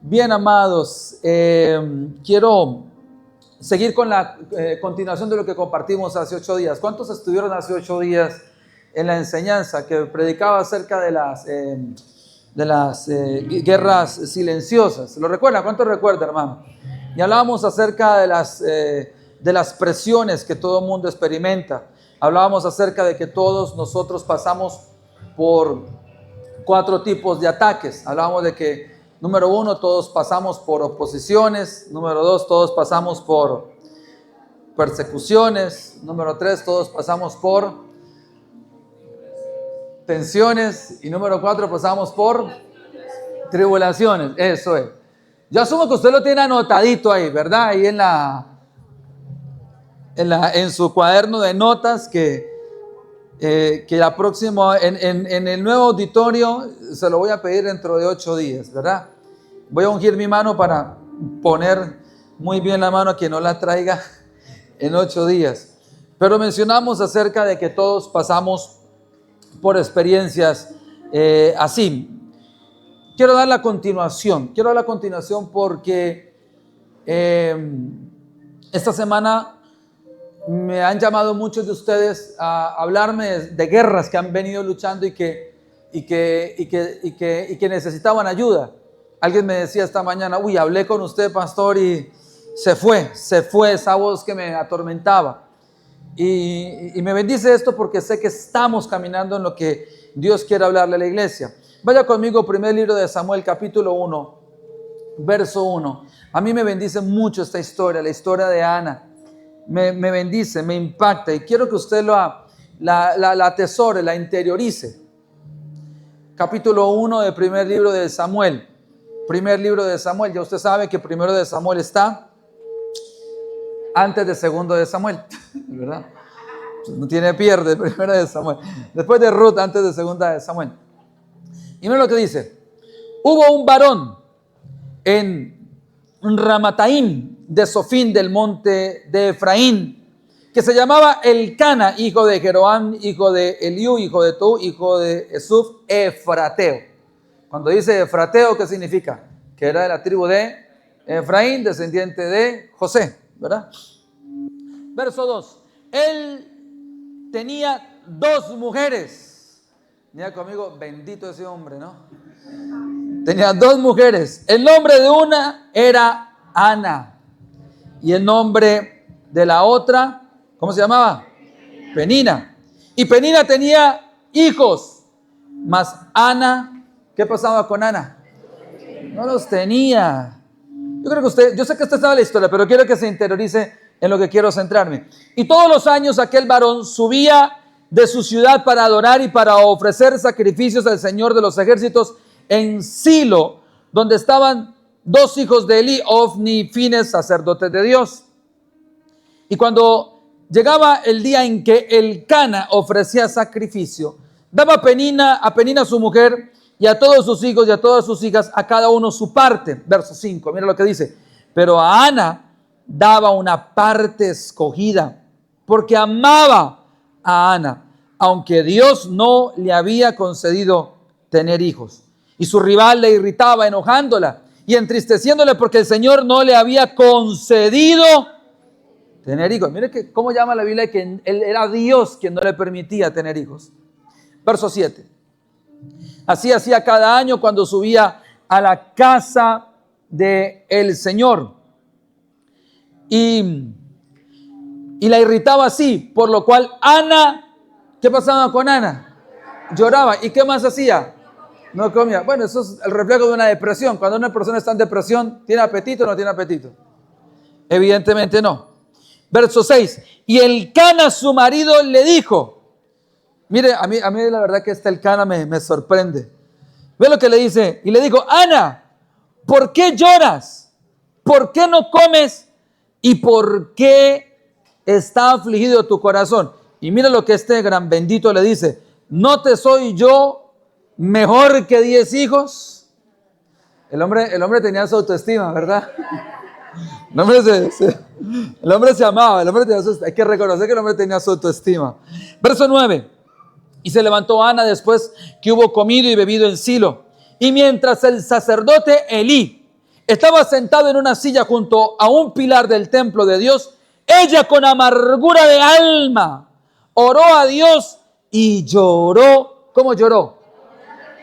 Bien, amados, quiero seguir con la continuación de lo que compartimos hace 8 días. ¿Cuántos estuvieron hace 8 días en la enseñanza que predicaba acerca de las guerras silenciosas? ¿Lo recuerdan? ¿Cuántos recuerdan, hermano? Y hablábamos acerca de las presiones que todo el mundo experimenta. Hablábamos acerca de que todos nosotros pasamos por 4 tipos de ataques. Hablábamos de que, número 1, todos pasamos por oposiciones. Número 2, todos pasamos por persecuciones. Número 3, todos pasamos por tensiones. Y número 4, pasamos por tribulaciones. Eso es. Yo asumo que usted lo tiene anotadito ahí, ¿verdad? Ahí en su cuaderno de notas que la próxima, en el nuevo auditorio, se lo voy a pedir dentro de 8 días, ¿verdad? Voy a ungir mi mano para poner muy bien la mano a quien no la traiga en 8 días. Pero mencionamos acerca de que todos pasamos por experiencias así. Quiero dar la continuación porque esta semana me han llamado muchos de ustedes a hablarme de guerras que han venido luchando y que necesitaban ayuda. Alguien me decía esta mañana, hablé con usted, pastor, y se fue esa voz que me atormentaba. Y me bendice esto porque sé que estamos caminando en lo que Dios quiere hablarle a la iglesia. Vaya conmigo, primer libro de Samuel, capítulo 1, verso 1. A mí me bendice mucho esta historia, la historia de Ana. Me bendice, me impacta y quiero que usted la atesore, la interiorice. Capítulo 1 del primer libro de Samuel. Primer libro de Samuel. Ya usted sabe que primero de Samuel está antes de segundo de Samuel, ¿verdad? No tiene pierde, primero de Samuel. Después de Ruth, antes de segunda de Samuel. Y mira lo que dice. Hubo un varón en Ramataim de Sofín del monte de Efraín, que se llamaba Elcana, hijo de Jeroam, hijo de Eliú, hijo de Tú, hijo de Esuf, Efrateo. Cuando dice Efrateo, ¿qué significa? Que era de la tribu de Efraín, descendiente de José, ¿verdad? Verso 2. Él tenía 2 mujeres. Mira conmigo, bendito ese hombre, ¿no? Tenía 2 mujeres. El nombre de una era Ana. Y el nombre de la otra, ¿cómo se llamaba? Penina. Y Penina tenía hijos. Mas Ana, ¿qué pasaba con Ana? No los tenía. Yo sé que usted sabe la historia, pero quiero que se interiorice en lo que quiero centrarme. Y todos los años aquel varón subía de su ciudad para adorar y para ofrecer sacrificios al Señor de los ejércitos en Silo, donde estaban 2 hijos de Eli, Ofni y Fines, sacerdotes de Dios. Y cuando llegaba el día en que Elcana ofrecía sacrificio, daba a Penina su mujer, y a todos sus hijos y a todas sus hijas, a cada uno su parte. Verso 5, mira lo que dice. Pero a Ana daba una parte escogida, porque amaba a Ana, aunque Dios no le había concedido tener hijos. Y su rival le irritaba, enojándola y entristeciéndole porque el Señor no le había concedido tener hijos. Mire que cómo llama la Biblia que él era Dios quien no le permitía tener hijos. Verso 7. Así hacía cada año cuando subía a la casa del Señor. Y la irritaba así, por lo cual Ana, ¿qué pasaba con Ana? Lloraba. ¿Y qué más hacía? No comía. Bueno, eso es el reflejo de una depresión. Cuando una persona está en depresión, ¿tiene apetito o no tiene apetito? Evidentemente no. Verso 6. Y Elcana, su marido, le dijo. Mire, a mí la verdad que este Elcana me sorprende. Ve lo que le dice. Y le dijo, Ana, ¿por qué lloras? ¿Por qué no comes? ¿Y por qué está afligido tu corazón? Y mira lo que este gran bendito le dice. ¿No te soy yo mejor que 10 hijos? El hombre tenía su autoestima, ¿verdad? El hombre se amaba, hay que reconocer que el hombre tenía su autoestima. Verso 9. Y se levantó Ana después que hubo comido y bebido en Silo. Y mientras el sacerdote Elí estaba sentado en una silla junto a un pilar del templo de Dios. Ella con amargura de alma oró a Dios y lloró. ¿Cómo lloró?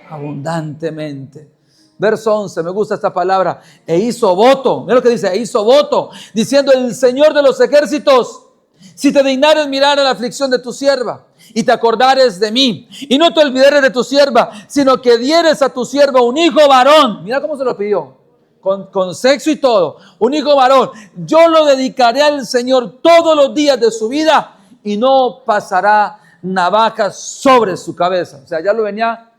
Abundantemente. Verso 11, me gusta esta palabra. E hizo voto. Mira lo que dice, e hizo voto, diciendo: el Señor de los ejércitos, si te dignares mirar a la aflicción de tu sierva y te acordares de mí, y no te olvidares de tu sierva, sino que dieres a tu sierva un hijo varón. Mira cómo se lo pidió, con sexo y todo, un hijo varón. Yo lo dedicaré al Señor todos los días de su vida y no pasará navaja sobre su cabeza. O sea, ya lo venía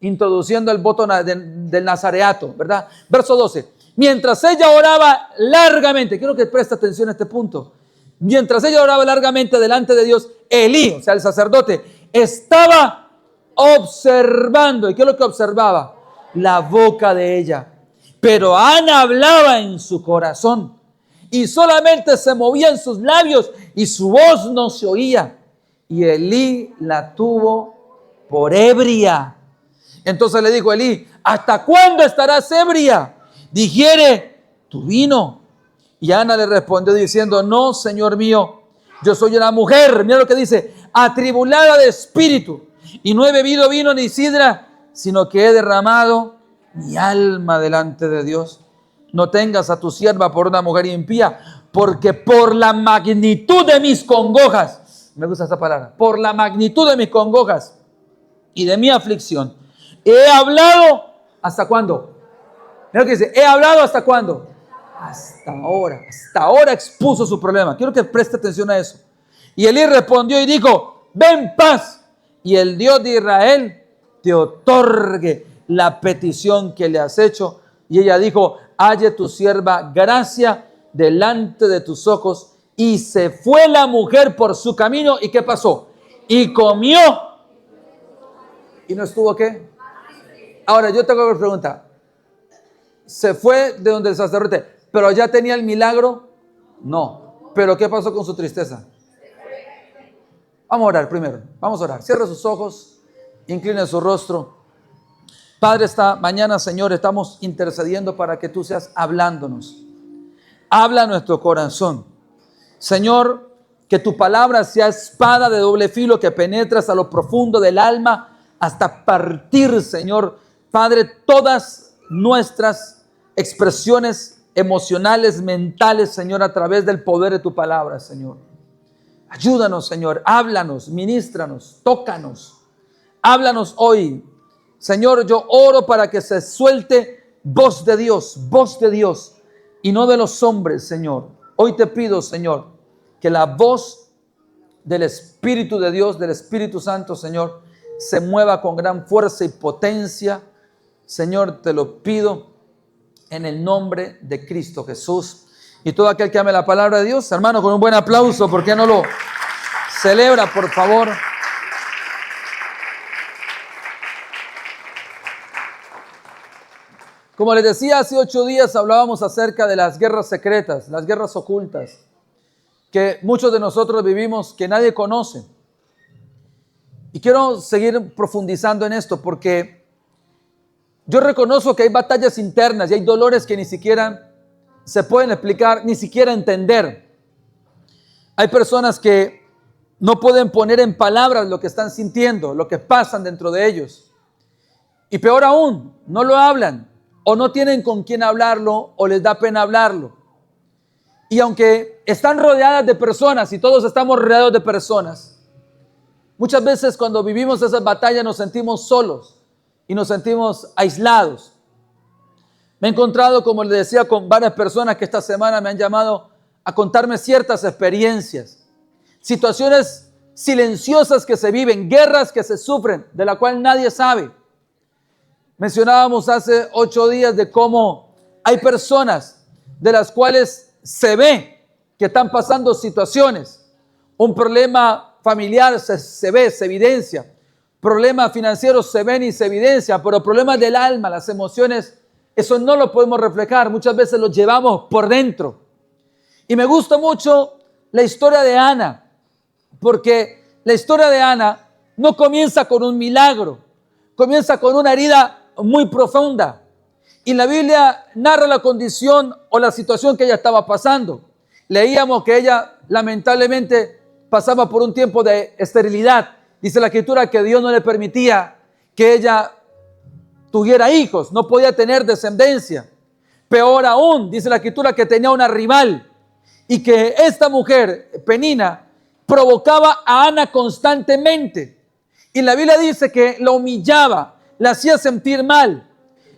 introduciendo el voto del nazareato, ¿verdad? Verso 12. Mientras ella oraba largamente, quiero que preste atención a este punto. Mientras ella oraba largamente delante de Dios, Elí, o sea, el sacerdote, estaba observando. ¿Y qué es lo que observaba? La boca de ella. Pero Ana hablaba en su corazón y solamente se movían sus labios y su voz no se oía. Y Elí la tuvo por ebria. Entonces le dijo Elí: ¿hasta cuándo estarás ebria? Digiere tu vino. Y Ana le respondió diciendo: no, Señor mío, yo soy una mujer, mira lo que dice, atribulada de espíritu, y no he bebido vino ni sidra, sino que he derramado mi alma delante de Dios. No tengas a tu sierva por una mujer impía, porque por la magnitud de mis congojas, me gusta esta palabra, por la magnitud de mis congojas y de mi aflicción, he hablado. ¿Hasta cuándo? Mira lo que dice, he hablado ¿hasta cuándo? Hasta ahora expuso su problema. Quiero que preste atención a eso. Y Elí respondió y dijo: ven paz, y el Dios de Israel te otorgue la petición que le has hecho. Y ella dijo: halle tu sierva gracia delante de tus ojos. Y se fue la mujer por su camino. ¿Y qué pasó? Y comió. ¿Y no estuvo qué? Ahora yo tengo una pregunta. Se fue de donde el sacerdote, pero ya tenía el milagro. No. ¿Pero qué pasó con su tristeza? Vamos a orar primero. Vamos a orar. Cierre sus ojos. Incline su rostro. Padre, esta mañana, Señor, estamos intercediendo para que tú seas hablándonos. Habla a nuestro corazón. Señor, que tu palabra sea espada de doble filo que penetre hasta lo profundo del alma, hasta partir, Señor, Padre, todas nuestras expresiones emocionales, mentales, Señor, a través del poder de tu palabra, Señor. Ayúdanos, Señor, háblanos, ministranos, tócanos, háblanos hoy. Señor, yo oro para que se suelte voz de Dios y no de los hombres, Señor. Hoy te pido, Señor, que la voz del Espíritu de Dios, del Espíritu Santo, Señor, se mueva con gran fuerza y potencia. Señor, te lo pido en el nombre de Cristo Jesús. Y todo aquel que ame la palabra de Dios, hermano, con un buen aplauso, ¿por qué no lo celebra, por favor? Como les decía, hace 8 días hablábamos acerca de las guerras secretas, las guerras ocultas, que muchos de nosotros vivimos, que nadie conoce. Y quiero seguir profundizando en esto porque yo reconozco que hay batallas internas y hay dolores que ni siquiera se pueden explicar, ni siquiera entender. Hay personas que no pueden poner en palabras lo que están sintiendo, lo que pasan dentro de ellos. Y peor aún, no lo hablan o no tienen con quién hablarlo o les da pena hablarlo. Y aunque están rodeadas de personas y todos estamos rodeados de personas, muchas veces cuando vivimos esas batallas nos sentimos solos y nos sentimos aislados. Me he encontrado, como les decía, con varias personas que esta semana me han llamado a contarme ciertas experiencias, situaciones silenciosas que se viven, guerras que se sufren, de la cual nadie sabe. Mencionábamos hace 8 días de cómo hay personas de las cuales se ve que están pasando situaciones. Un problema familiar se ve, se evidencia. Problemas financieros se ven y se evidencia, pero problemas del alma, las emociones, eso no lo podemos reflejar. Muchas veces lo llevamos por dentro. Y me gusta mucho la historia de Ana, porque la historia de Ana no comienza con un milagro, comienza con una herida muy profunda. Y la Biblia narra la condición o la situación que ella estaba pasando. Leíamos que ella lamentablemente pasaba por un tiempo de esterilidad. Dice la Escritura que Dios no le permitía que ella tuviera hijos, no podía tener descendencia. Peor aún, dice la Escritura que tenía una rival y que esta mujer, Penina, provocaba a Ana constantemente. Y la Biblia dice que la humillaba, la hacía sentir mal.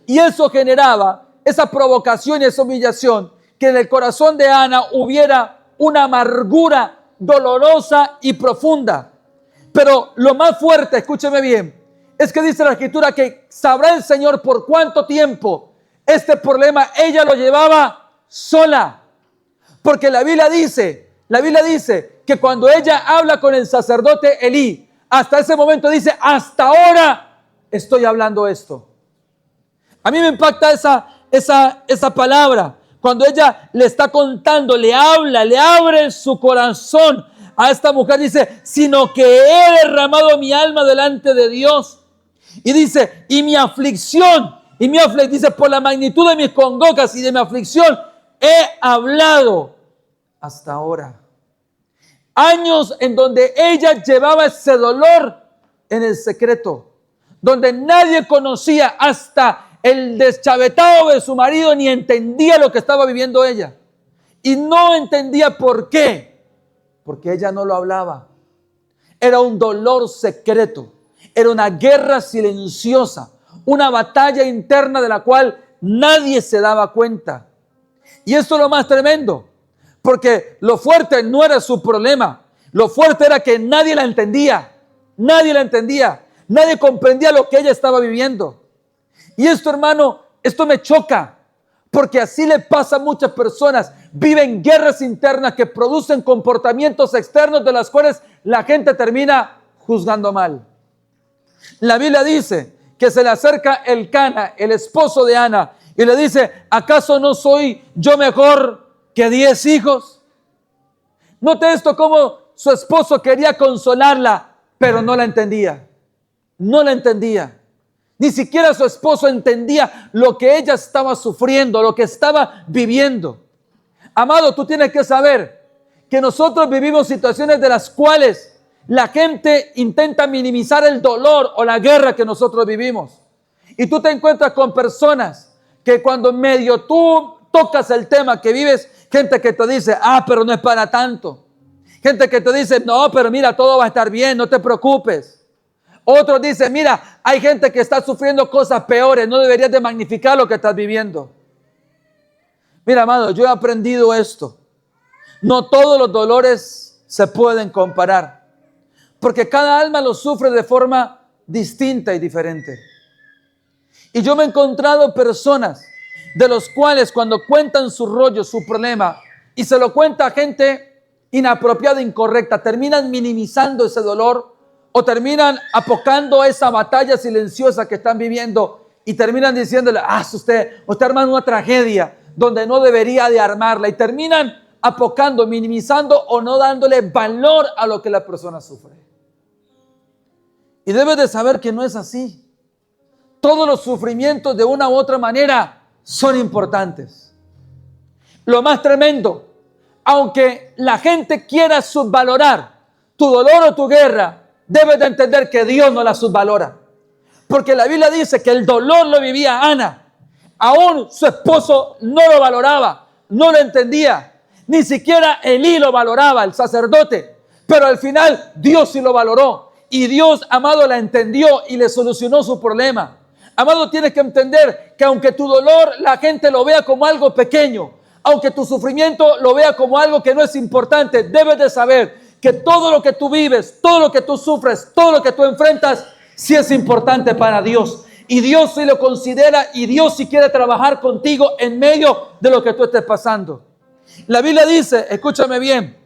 Y eso generaba esa provocación y esa humillación, que en el corazón de Ana hubiera una amargura dolorosa y profunda. Pero lo más fuerte, escúcheme bien, es que dice la Escritura que sabrá el Señor por cuánto tiempo este problema ella lo llevaba sola. Porque la Biblia dice que cuando ella habla con el sacerdote Elí, hasta ese momento dice, hasta ahora estoy hablando esto. A mí me impacta esa palabra. Cuando ella le está contando, le habla, le abre su corazón a esta mujer, dice, sino que he derramado mi alma delante de Dios. Y dice, dice, por la magnitud de mis congojas y de mi aflicción, he hablado hasta ahora. Años en donde ella llevaba ese dolor en el secreto, donde nadie conocía, hasta el deschavetado de su marido ni entendía lo que estaba viviendo ella. Y no entendía por qué. Porque ella no lo hablaba. Era un dolor secreto. Era una guerra silenciosa. Una batalla interna de la cual nadie se daba cuenta. Y esto es lo más tremendo. Porque lo fuerte no era su problema. Lo fuerte era que nadie la entendía. Nadie la entendía. Nadie comprendía lo que ella estaba viviendo. Y esto, hermano, esto me choca, porque así le pasa a muchas personas. Viven guerras internas que producen comportamientos externos de las cuales la gente termina juzgando mal. La Biblia dice que se le acerca Elcana, el esposo de Ana, y le dice, ¿acaso no soy yo mejor que 10 hijos? Note esto, como su esposo quería consolarla, pero no la entendía. No la entendía. Ni siquiera su esposo entendía lo que ella estaba sufriendo, lo que estaba viviendo. Amado, tú tienes que saber que nosotros vivimos situaciones de las cuales la gente intenta minimizar el dolor o la guerra que nosotros vivimos. Y tú te encuentras con personas que cuando medio tú tocas el tema que vives, gente que te dice, pero no es para tanto. Gente que te dice, no, pero mira, todo va a estar bien, no te preocupes. Otros dicen, mira, hay gente que está sufriendo cosas peores, no deberías de magnificar lo que estás viviendo. Mira, amado, yo he aprendido esto. No todos los dolores se pueden comparar, porque cada alma lo sufre de forma distinta y diferente. Y yo me he encontrado personas de los cuales cuando cuentan su rollo, su problema, y se lo cuenta a gente inapropiada, incorrecta, terminan minimizando ese dolor, o terminan apocando esa batalla silenciosa que están viviendo y terminan diciéndole, usted armando una tragedia donde no debería de armarla, y terminan apocando, minimizando o no dándole valor a lo que la persona sufre. Y debes de saber que no es así. Todos los sufrimientos de una u otra manera son importantes. Lo más tremendo, aunque la gente quiera subvalorar tu dolor o tu guerra, debes de entender que Dios no la subvalora. Porque la Biblia dice que el dolor lo vivía Ana. Aún su esposo no lo valoraba, no lo entendía. Ni siquiera Elí lo valoraba, el sacerdote. Pero al final Dios sí lo valoró. Y Dios, amado, la entendió y le solucionó su problema. Amado, tienes que entender que aunque tu dolor la gente lo vea como algo pequeño, aunque tu sufrimiento lo vea como algo que no es importante, debes de saber que todo lo que tú vives, todo lo que tú sufres, todo lo que tú enfrentas, sí es importante para Dios. Y Dios sí lo considera, y Dios sí quiere trabajar contigo en medio de lo que tú estés pasando. La Biblia dice, escúchame bien,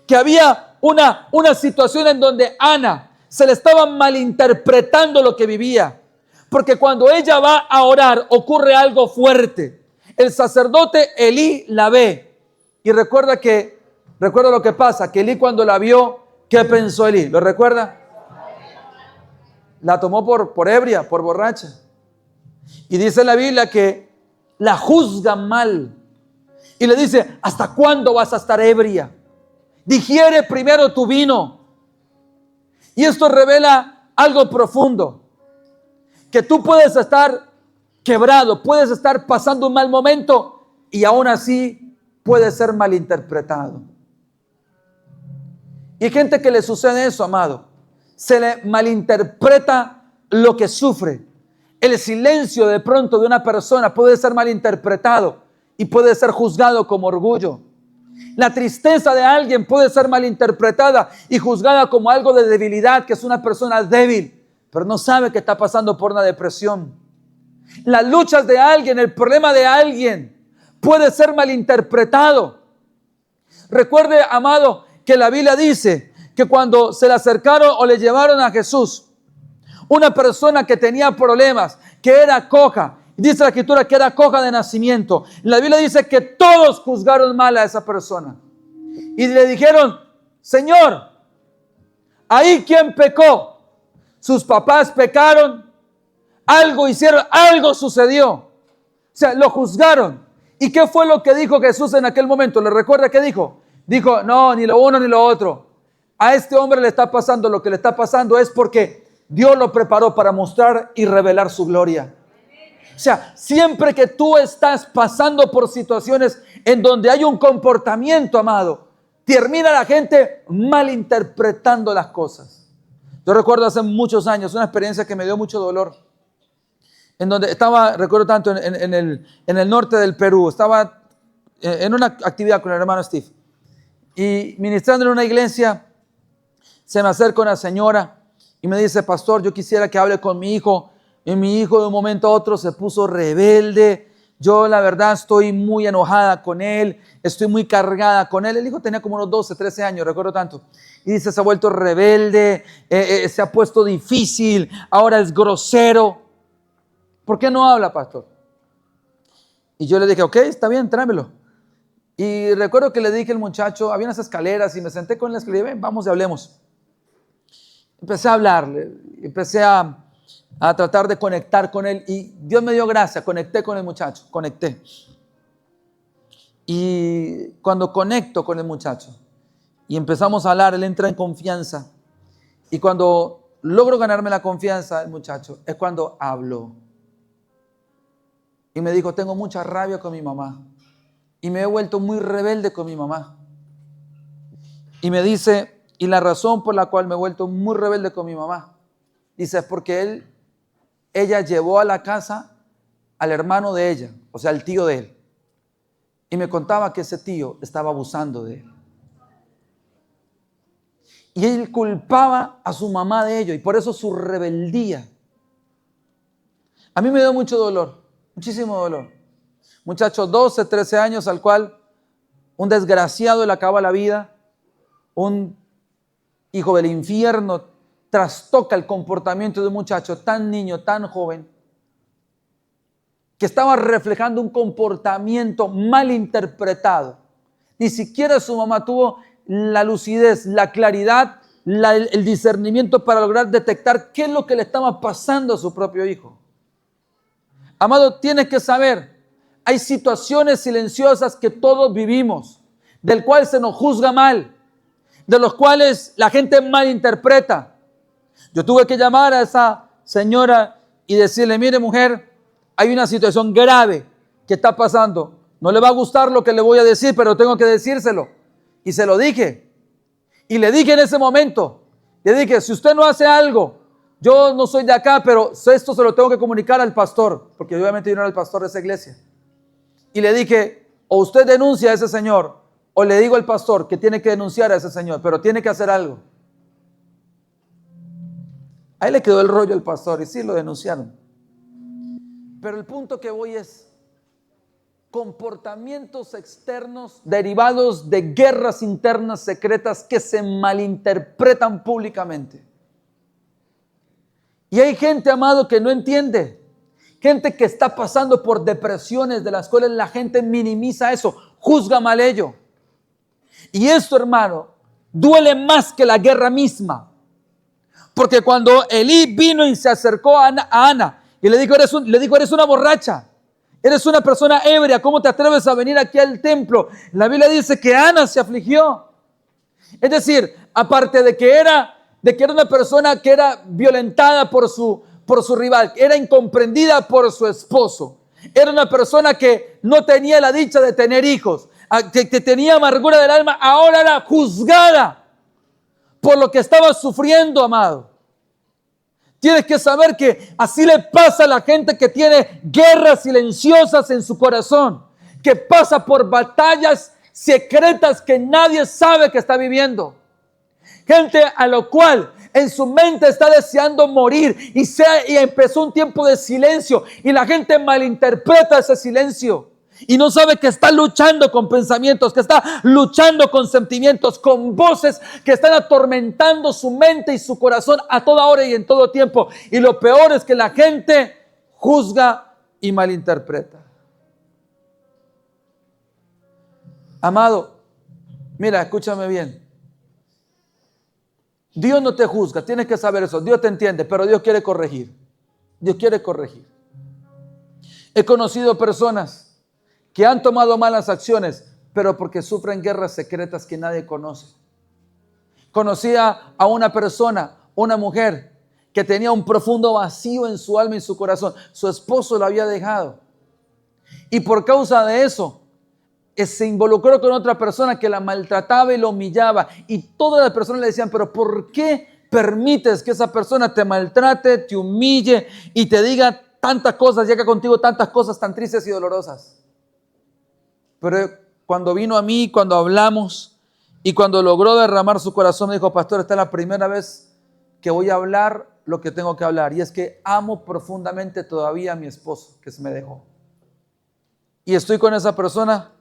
que había una situación en donde Ana se le estaba malinterpretando lo que vivía. Porque cuando ella va a orar, ocurre algo fuerte. El sacerdote Elí la ve. Y recuerda lo que pasa, que Elí cuando la vio, ¿qué pensó Elí? ¿Lo recuerda? La tomó por ebria, por borracha. Y dice la Biblia que la juzga mal y le dice: ¿hasta cuándo vas a estar ebria? Digiere primero tu vino. Y esto revela algo profundo, que tú puedes estar quebrado, puedes estar pasando un mal momento y aún así puede ser malinterpretado. Y hay gente que le sucede eso, amado. Se le malinterpreta lo que sufre. El silencio de pronto de una persona puede ser malinterpretado y puede ser juzgado como orgullo. La tristeza de alguien puede ser malinterpretada y juzgada como algo de debilidad, que es una persona débil, pero no sabe que está pasando por una depresión. Las luchas de alguien, el problema de alguien puede ser malinterpretado. Recuerde, amado, que la Biblia dice que cuando se le acercaron o le llevaron a Jesús, una persona que tenía problemas, que era coja, dice la Escritura que era coja de nacimiento. La Biblia dice que todos juzgaron mal a esa persona y le dijeron: Señor, ¿ahí quién pecó? ¿Sus papás pecaron? ¿Algo hicieron? ¿Algo sucedió? O sea, lo juzgaron. ¿Y qué fue lo que dijo Jesús en aquel momento? ¿Le recuerda qué dijo? Dijo: no, ni lo uno ni lo otro. A este hombre le está pasando lo que le está pasando es porque Dios lo preparó para mostrar y revelar su gloria. O sea, siempre que tú estás pasando por situaciones en donde hay un comportamiento, amado, termina la gente malinterpretando las cosas. Yo recuerdo hace muchos años una experiencia que me dio mucho dolor, en donde estaba, recuerdo tanto, en el norte del Perú. Estaba en una actividad con el hermano Steve y ministrando en una iglesia. Se me acerca una señora y me dice: pastor, yo quisiera que hable con mi hijo. Y mi hijo de un momento a otro se puso rebelde. Yo la verdad estoy muy enojada con él, estoy muy cargada con él. El hijo tenía como unos 12, 13 años, recuerdo tanto. Y dice: se ha vuelto rebelde, se ha puesto difícil, ahora es grosero. ¿Por qué no habla, pastor? Y yo le dije: ok, está bien, tráemelo. Y recuerdo que le dije al muchacho, había unas escaleras y me senté con él y le dije: ven, vamos y hablemos. Empecé a hablarle, empecé a tratar de conectar con él y Dios me dio gracia, conecté con el muchacho, conecté. Y cuando conecto con el muchacho y empezamos a hablar, él entra en confianza. Y cuando logro ganarme la confianza del muchacho, es cuando hablo. Y me dijo: tengo mucha rabia con mi mamá y me he vuelto muy rebelde con mi mamá. Y me dice: y la razón por la cual me he vuelto muy rebelde con mi mamá, dice, es porque ella llevó a la casa al hermano de ella, o sea, al tío de él. Y me contaba que ese tío estaba abusando de él. Y él culpaba a su mamá de ello, y por eso su rebeldía. A mí me dio mucho dolor, muchísimo dolor. Muchacho, 12, 13 años, al cual un desgraciado le acaba la vida, un hijo del infierno trastoca el comportamiento de un muchacho tan niño, tan joven, que estaba reflejando un comportamiento mal interpretado. Ni siquiera su mamá tuvo la lucidez, la claridad, el discernimiento para lograr detectar qué es lo que le estaba pasando a su propio hijo. Amado, tienes que saber, hay situaciones silenciosas que todos vivimos, del cual se nos juzga mal, de los cuales la gente malinterpreta. Yo tuve que llamar a esa señora y decirle: mire, mujer, hay una situación grave que está pasando. No le va a gustar lo que le voy a decir, pero tengo que decírselo. Y se lo dije. Y le dije en ese momento, le dije: si usted no hace algo, yo no soy de acá, pero esto se lo tengo que comunicar al pastor, porque obviamente yo no era el pastor de esa iglesia. Y le dije: o usted denuncia a ese señor, o le digo al pastor que tiene que denunciar a ese señor, pero tiene que hacer algo. Ahí le quedó el rollo al pastor y sí, lo denunciaron. Pero el punto que voy es: comportamientos externos derivados de guerras internas secretas que se malinterpretan públicamente. Y hay gente, amado, que no entiende. Gente que está pasando por depresiones de las cuales la gente minimiza eso, juzga mal ello. Y esto, hermano, duele más que la guerra misma. Porque cuando Elí vino y se acercó a Ana y le dijo: eres una borracha. Eres una persona ebria, ¿cómo te atreves a venir aquí al templo? La Biblia dice que Ana se afligió. Es decir, aparte de que era una persona que era violentada por su rival, era incomprendida por su esposo, era una persona que no tenía la dicha de tener hijos, que tenía amargura del alma, ahora era juzgada por lo que estaba sufriendo, amado. Tienes que saber que así le pasa a la gente que tiene guerras silenciosas en su corazón, que pasa por batallas secretas que nadie sabe que está viviendo. Gente a lo cual en su mente está deseando morir y empezó un tiempo de silencio y la gente malinterpreta ese silencio y no sabe que está luchando con pensamientos, que está luchando con sentimientos, con voces que están atormentando su mente y su corazón a toda hora y en todo tiempo. Y lo peor es que la gente juzga y malinterpreta. Amado, mira, escúchame bien. Dios no te juzga, tienes que saber eso. Dios te entiende, pero Dios quiere corregir. Dios quiere corregir. He conocido personas que han tomado malas acciones, pero porque sufren guerras secretas que nadie conoce. Conocía a una persona, una mujer, que tenía un profundo vacío en su alma y su corazón. Su esposo la había dejado. Y por causa de eso, se involucró con otra persona que la maltrataba y la humillaba. Y todas las personas le decían, pero ¿por qué permites que esa persona te maltrate, te humille y te diga tantas cosas, llega contigo tantas cosas tan tristes y dolorosas? Pero cuando vino a mí, cuando hablamos y cuando logró derramar su corazón, me dijo, pastor, esta es la primera vez que voy a hablar lo que tengo que hablar. Y es que amo profundamente todavía a mi esposo que se me dejó. Y estoy con esa persona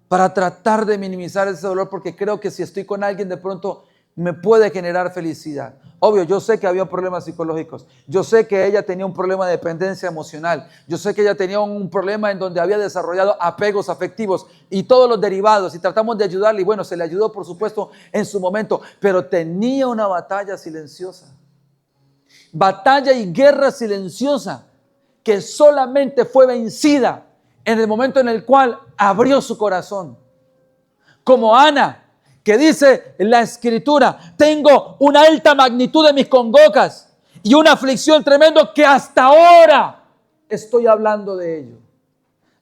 para tratar de minimizar ese dolor, porque creo que si estoy con alguien de pronto me puede generar felicidad. Obvio, yo sé que había problemas psicológicos. Yo sé que ella tenía un problema de dependencia emocional. Yo sé que ella tenía un problema en donde había desarrollado apegos afectivos y todos los derivados. Y tratamos de ayudarle. Y bueno, se le ayudó, por supuesto, en su momento. Pero tenía una batalla silenciosa. Batalla y guerra silenciosa que solamente fue vencida en el momento en el cual abrió su corazón. Como Ana, que dice la Escritura, tengo una alta magnitud de mis congocas y una aflicción tremenda que hasta ahora estoy hablando de ello.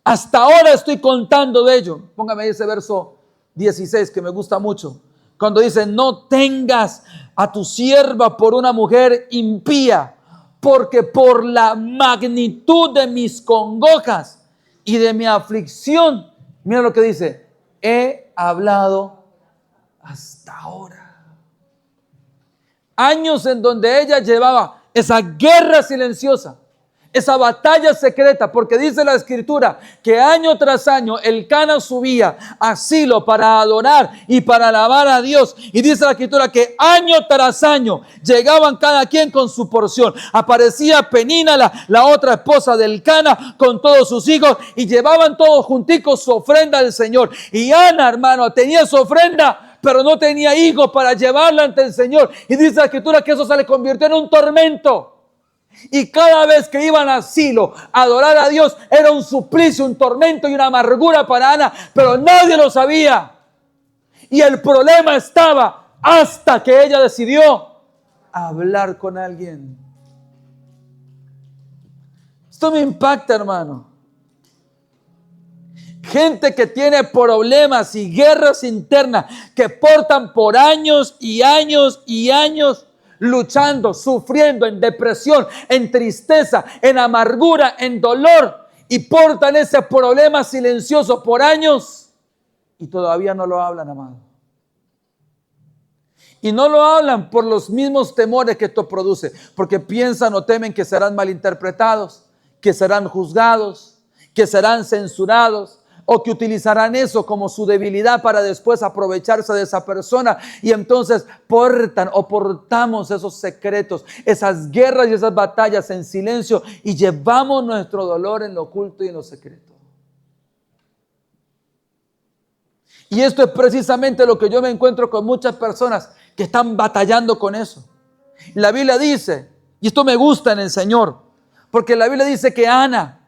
Hasta ahora estoy contando de ello. Póngame ese verso 16 que me gusta mucho. Cuando dice, no tengas a tu sierva por una mujer impía, porque por la magnitud de mis congojas y de mi aflicción, mira lo que dice, he hablado hasta ahora. Años en donde ella llevaba esa guerra silenciosa, esa batalla secreta, porque dice la Escritura que año tras año Elcana subía a Silo para adorar y para alabar a Dios. Y dice la Escritura que año tras año llegaban cada quien con su porción. Aparecía Penina, la otra esposa de Elcana, con todos sus hijos, y llevaban todos junticos su ofrenda al Señor. Y Ana, hermano, tenía su ofrenda, pero no tenía hijos para llevarla ante el Señor. Y dice la Escritura que eso se le convirtió en un tormento. Y cada vez que iban a Silo a adorar a Dios, era un suplicio, un tormento y una amargura para Ana, pero nadie lo sabía. Y el problema estaba hasta que ella decidió hablar con alguien. Esto me impacta, hermano. Gente que tiene problemas y guerras internas que portan por años y años y años luchando, sufriendo en depresión, en tristeza, en amargura, en dolor, y portan ese problema silencioso por años y todavía no lo hablan, amado. Y no lo hablan por los mismos temores que esto produce, porque piensan o temen que serán malinterpretados, que serán juzgados, que serán censurados, o que utilizarán eso como su debilidad para después aprovecharse de esa persona. Y entonces portamos esos secretos, esas guerras y esas batallas en silencio, y llevamos nuestro dolor en lo oculto y en lo secreto. Y esto es precisamente lo que yo me encuentro con muchas personas que están batallando con eso. La Biblia dice, y esto me gusta en el Señor, porque la Biblia dice que Ana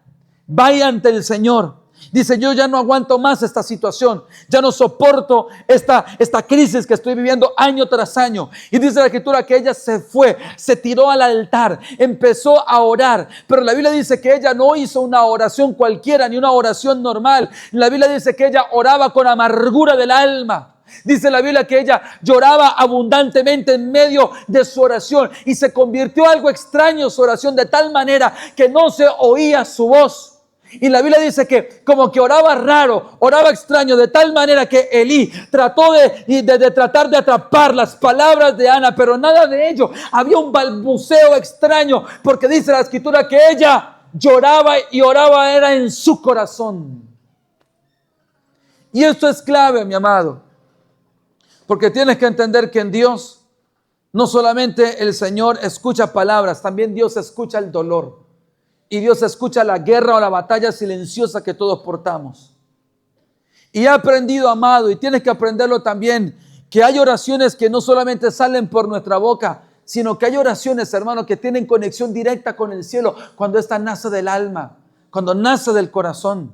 vaya ante el Señor. Dice, yo ya no aguanto más esta situación, ya no soporto esta crisis que estoy viviendo año tras año. Y dice la Escritura que ella se fue, se tiró al altar, empezó a orar. Pero la Biblia dice que ella no hizo una oración cualquiera, ni una oración normal. La Biblia dice que ella oraba con amargura del alma. Dice la Biblia que ella lloraba abundantemente en medio de su oración y se convirtió en algo extraño su oración, de tal manera que no se oía su voz. Y la Biblia dice que como que oraba raro, oraba extraño, de tal manera que Elí trató de tratar de atrapar las palabras de Ana, pero nada de ello. Había un balbuceo extraño, porque dice la Escritura que ella lloraba y oraba era en su corazón. Y esto es clave, mi amado, porque tienes que entender que en Dios no solamente el Señor escucha palabras, también Dios escucha el dolor. Y Dios escucha la guerra o la batalla silenciosa que todos portamos. Y he aprendido, amado, y tienes que aprenderlo también, que hay oraciones que no solamente salen por nuestra boca, sino que hay oraciones, hermano, que tienen conexión directa con el cielo cuando esta nace del alma, cuando nace del corazón.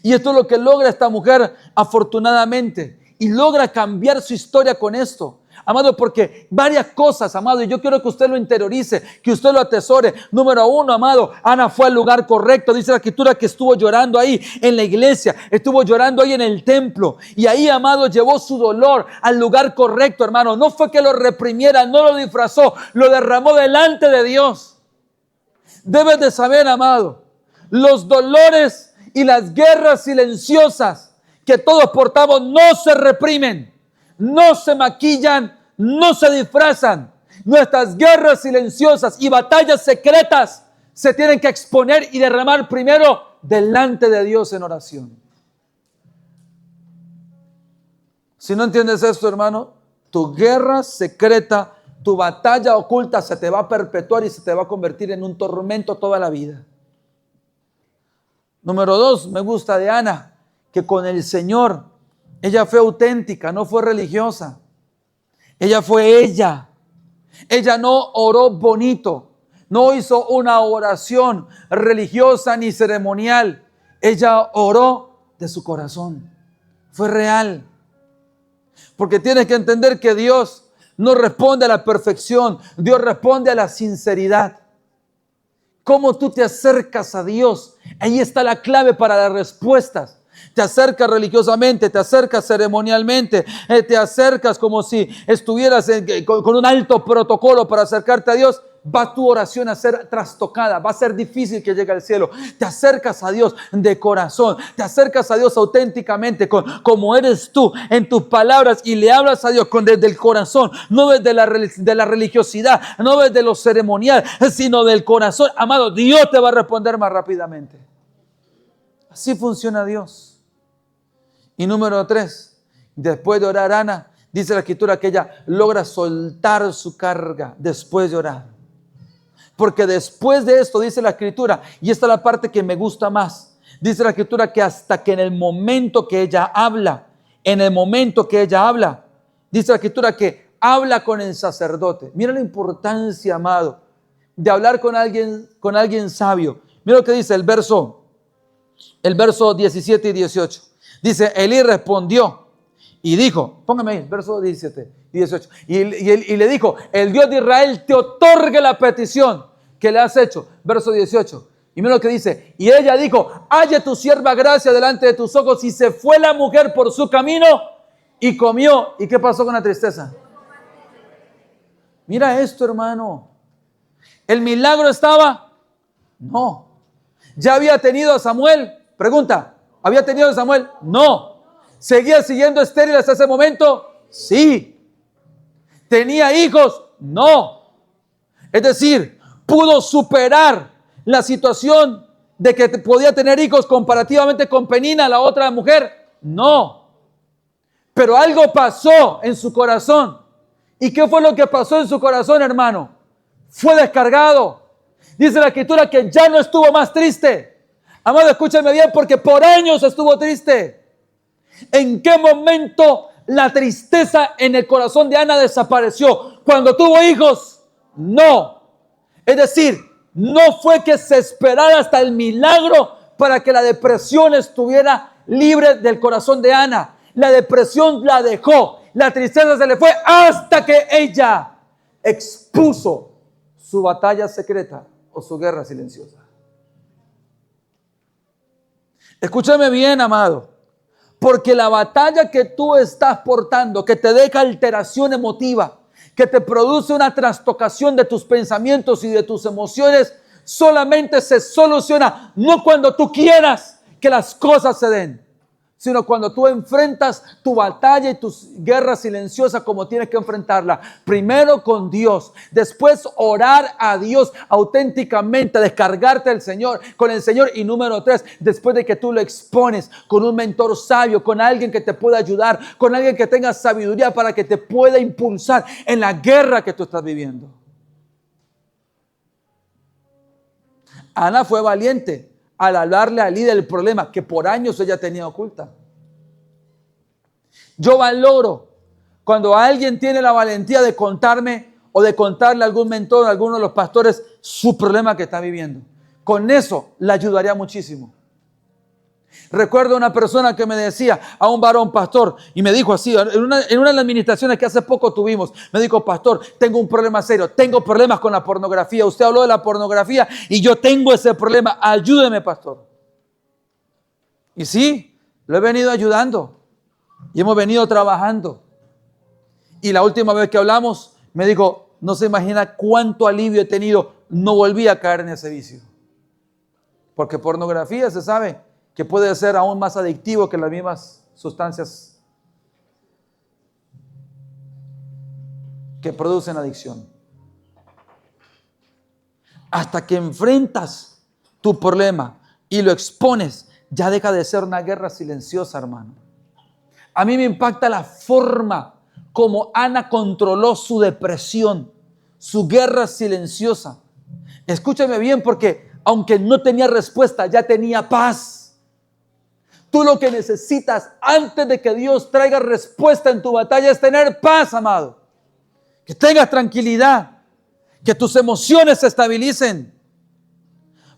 Y esto es lo que logra esta mujer afortunadamente, y logra cambiar su historia con esto. Amado, porque varias cosas, amado, y yo quiero que usted lo interiorice, que usted lo atesore. Número uno, amado, Ana fue al lugar correcto. Dice la Escritura que estuvo llorando ahí en la iglesia, estuvo llorando ahí en el templo. Y ahí, amado, llevó su dolor al lugar correcto, hermano. No fue que lo reprimiera, no lo disfrazó, lo derramó delante de Dios. Debes de saber, amado, los dolores y las guerras silenciosas que todos portamos no se reprimen. No se maquillan, no se disfrazan. Nuestras guerras silenciosas y batallas secretas se tienen que exponer y derramar primero delante de Dios en oración. Si no entiendes esto, hermano, tu guerra secreta, tu batalla oculta se te va a perpetuar y se te va a convertir en un tormento toda la vida. Número 2, me gusta de Ana, que con el Señor ella fue auténtica, no fue religiosa. Ella fue ella. Ella no oró bonito, no hizo una oración religiosa ni ceremonial. Ella oró de su corazón. Fue real. Porque tienes que entender que Dios no responde a la perfección, Dios responde a la sinceridad. ¿Cómo tú te acercas a Dios? Ahí está la clave para las respuestas. Te acercas religiosamente, te acercas ceremonialmente, te acercas como si estuvieras con un alto protocolo para acercarte a Dios. Va tu oración a ser trastocada, va a ser difícil que llegue al cielo. Te acercas a Dios de corazón, te acercas a Dios auténticamente, como eres tú en tus palabras, y le hablas a Dios desde el corazón, no desde la religiosidad, no desde lo ceremonial, sino del corazón. Amado, Dios te va a responder más rápidamente. Así funciona Dios. Y número 3, después de orar Ana, dice la Escritura que ella logra soltar su carga después de orar. Porque después de esto, dice la Escritura, y esta es la parte que me gusta más, dice la Escritura que hasta que en el momento que ella habla, dice la Escritura que habla con el sacerdote. Mira la importancia, amado, de hablar con alguien sabio. Mira lo que dice el verso 17 y 18. Dice, Elí respondió y dijo, póngame ahí, verso 17 y 18. Y le dijo, el Dios de Israel te otorgue la petición que le has hecho. Verso 18. Y mira lo que dice, y ella dijo, halle tu sierva gracia delante de tus ojos. Y se fue la mujer por su camino y comió. ¿Y qué pasó con la tristeza? Mira esto, hermano. ¿El milagro estaba? No. ¿Ya había tenido a Samuel? Pregunta. ¿Había tenido a Samuel? No. ¿Seguía siguiendo estéril hasta ese momento? Sí. ¿Tenía hijos? No. Es decir, pudo superar la situación de que podía tener hijos comparativamente con Penina, la otra mujer. No. Pero algo pasó en su corazón. ¿Y qué fue lo que pasó en su corazón, hermano? Fue descargado. Dice la Escritura que ya no estuvo más triste. Amado, escúchame bien, porque por años estuvo triste. ¿En qué momento la tristeza en el corazón de Ana desapareció? ¿Cuando tuvo hijos? No. Es decir, No fue que se esperara hasta el milagro para que la depresión estuviera libre del corazón de Ana. La depresión la dejó, la tristeza se le fue hasta que ella expuso su batalla secreta o su guerra silenciosa. Escúchame bien, amado, porque la batalla que tú estás portando, que te deja alteración emotiva, que te produce una trastocación de tus pensamientos y de tus emociones, solamente se soluciona no cuando tú quieras que las cosas se den, sino cuando tú enfrentas tu batalla y tu guerra silenciosa como tienes que enfrentarla. Primero con Dios, después orar a Dios auténticamente, descargarte con el Señor. Y número 3, después de que tú lo expones con un mentor sabio, con alguien que te pueda ayudar, con alguien que tenga sabiduría para que te pueda impulsar en la guerra que tú estás viviendo. Ana fue valiente al hablarle a Elí del problema que por años ella tenía oculta. Yo valoro cuando alguien tiene la valentía de contarme o de contarle a algún mentor, a alguno de los pastores, su problema que está viviendo. Con eso le ayudaría muchísimo. Recuerdo una persona que me decía, a un varón pastor, y me dijo así, en una de las administraciones que hace poco tuvimos, me dijo, pastor, tengo un problema serio, tengo problemas con la pornografía. Usted habló de la pornografía y yo tengo ese problema, ayúdeme, pastor. Y sí, lo he venido ayudando y hemos venido trabajando. Y la última vez que hablamos, me dijo, no se imagina cuánto alivio he tenido, no volví a caer en ese vicio. Porque pornografía se sabe que puede ser aún más adictivo que las mismas sustancias que producen adicción. Hasta que enfrentas tu problema y lo expones, ya deja de ser una guerra silenciosa, hermano. A mí me impacta la forma como Ana controló su depresión, su guerra silenciosa. Escúchame bien, porque aunque no tenía respuesta, ya tenía paz. Tú lo que necesitas antes de que Dios traiga respuesta en tu batalla es tener paz, amado. Que tengas tranquilidad, que tus emociones se estabilicen.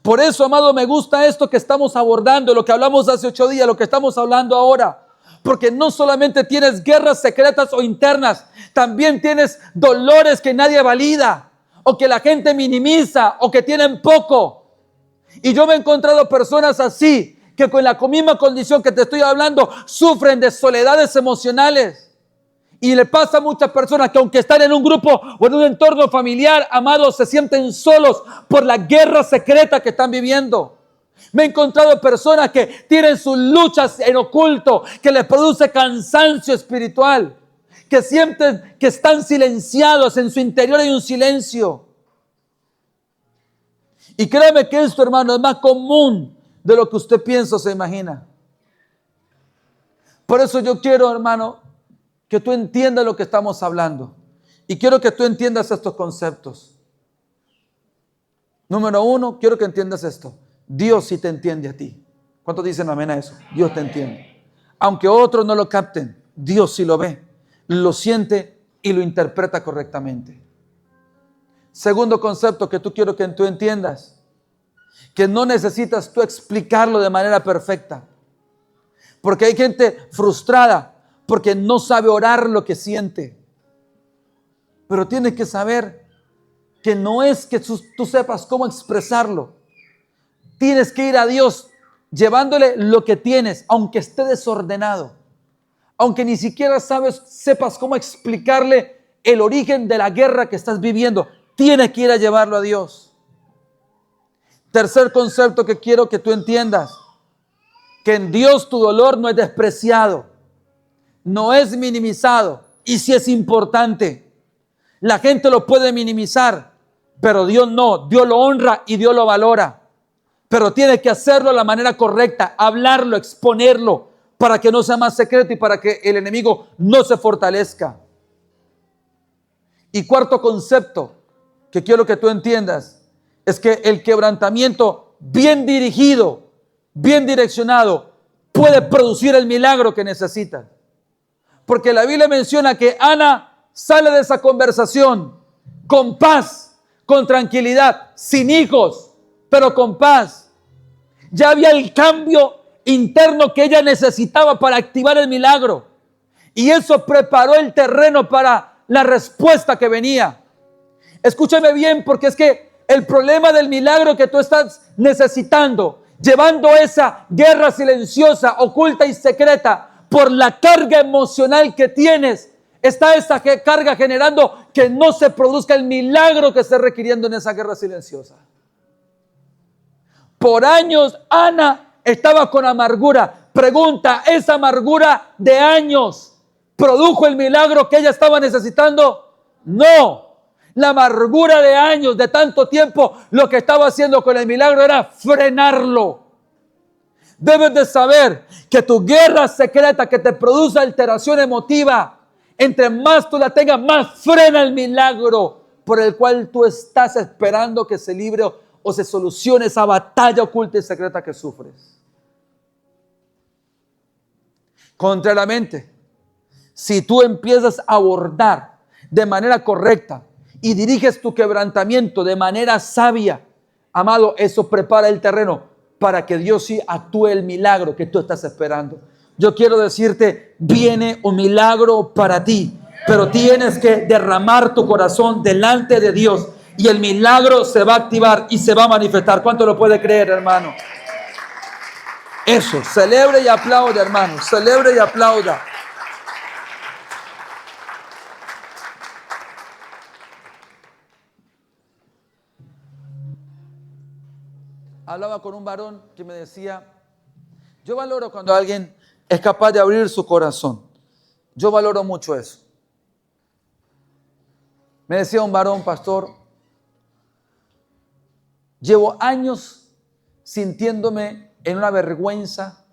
Por eso, amado, me gusta esto que estamos abordando, lo que hablamos hace 8 días, lo que estamos hablando ahora. Porque no solamente tienes guerras secretas o internas, también tienes dolores que nadie valida, o que la gente minimiza, o que tienen poco. Y yo me he encontrado personas así, que con la misma condición que te estoy hablando, sufren de soledades emocionales. Y le pasa a muchas personas que aunque están en un grupo o en un entorno familiar, amados, se sienten solos por la guerra secreta que están viviendo. Me he encontrado personas que tienen sus luchas en oculto, que les produce cansancio espiritual, que sienten que están silenciados, en su interior hay un silencio. Y créeme que esto, hermano, es más común de lo que usted piensa o se imagina. Por eso yo quiero, hermano, que tú entiendas lo que estamos hablando. Y quiero que tú entiendas estos conceptos. Número 1, quiero que entiendas esto. Dios sí te entiende a ti. ¿Cuántos dicen amén a eso? Dios te entiende. Aunque otros no lo capten, Dios sí lo ve, lo siente y lo interpreta correctamente. Segundo concepto que tú quiero que tú entiendas, que no necesitas tú explicarlo de manera perfecta. Porque hay gente frustrada porque no sabe orar lo que siente. Pero tienes que saber que no es que tú sepas cómo expresarlo. Tienes que ir a Dios llevándole lo que tienes, aunque esté desordenado. Aunque ni siquiera sepas cómo explicarle el origen de la guerra que estás viviendo. Tienes que ir a llevarlo a Dios. Tercer concepto que quiero que tú entiendas, que en Dios tu dolor no es despreciado, no es minimizado, y sí es importante. La gente lo puede minimizar, pero Dios no. Dios lo honra y Dios lo valora, pero tiene que hacerlo de la manera correcta, hablarlo, exponerlo, para que no sea más secreto y para que el enemigo no se fortalezca. Y cuarto concepto que quiero que tú entiendas, es que el quebrantamiento bien dirigido, bien direccionado, puede producir el milagro que necesitas. Porque la Biblia menciona que Ana sale de esa conversación con paz, con tranquilidad, sin hijos, pero con paz. Ya había el cambio interno que ella necesitaba para activar el milagro. Y eso preparó el terreno para la respuesta que venía. Escúchame bien, porque es que el problema del milagro que tú estás necesitando, llevando esa guerra silenciosa, oculta y secreta, por la carga emocional que tienes, está esa carga generando que no se produzca el milagro que esté requiriendo en esa guerra silenciosa. Por años Ana estaba con amargura. Pregunta, ¿esa amargura de años produjo el milagro que ella estaba necesitando? No. La amargura de años, de tanto tiempo, lo que estaba haciendo con el milagro era frenarlo. Debes de saber que tu guerra secreta que te produce alteración emotiva, entre más tú la tengas, más frena el milagro por el cual tú estás esperando que se libre o se solucione esa batalla oculta y secreta que sufres. Contrariamente, si tú empiezas a abordar de manera correcta y diriges tu quebrantamiento de manera sabia, amado, eso prepara el terreno para que Dios sí actúe el milagro que tú estás esperando. Yo quiero decirte, viene un milagro para ti, pero tienes que derramar tu corazón delante de Dios y el milagro se va a activar y se va a manifestar. ¿Cuánto lo puede creer, hermano? Eso, celebre y aplauda, hermano, celebre y aplauda. Hablaba con un varón que me decía, yo valoro cuando alguien es capaz de abrir su corazón. Yo valoro mucho eso. Me decía un varón, pastor, llevo años sintiéndome en una vergüenza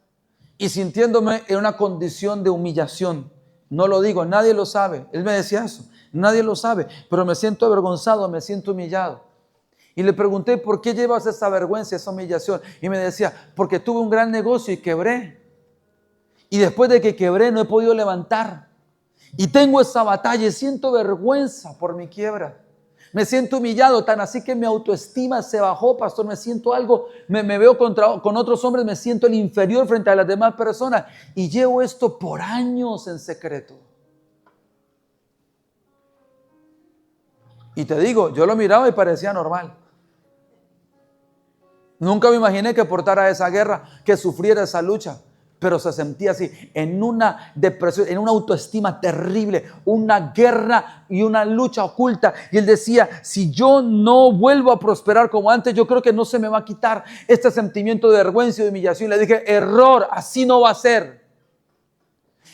y sintiéndome en una condición de humillación. No lo digo, nadie lo sabe. Él me decía eso, nadie lo sabe, pero me siento avergonzado, me siento humillado. Y le pregunté, ¿por qué llevas esa vergüenza, esa humillación? Y me decía, porque tuve un gran negocio y quebré. Y después de que quebré no he podido levantar. Y tengo esa batalla y siento vergüenza por mi quiebra. Me siento humillado, tan así que mi autoestima se bajó, pastor. Me siento algo, me veo con otros hombres, me siento el inferior frente a las demás personas. Y llevo esto por años en secreto. Y te digo, yo lo miraba y parecía normal. Nunca me imaginé que portara esa guerra, que sufriera esa lucha, pero se sentía así, en una depresión, en una autoestima terrible, una guerra y una lucha oculta. Y él decía, si yo no vuelvo a prosperar como antes, yo creo que no se me va a quitar este sentimiento de vergüenza y de humillación. Y le dije, error, así no va a ser.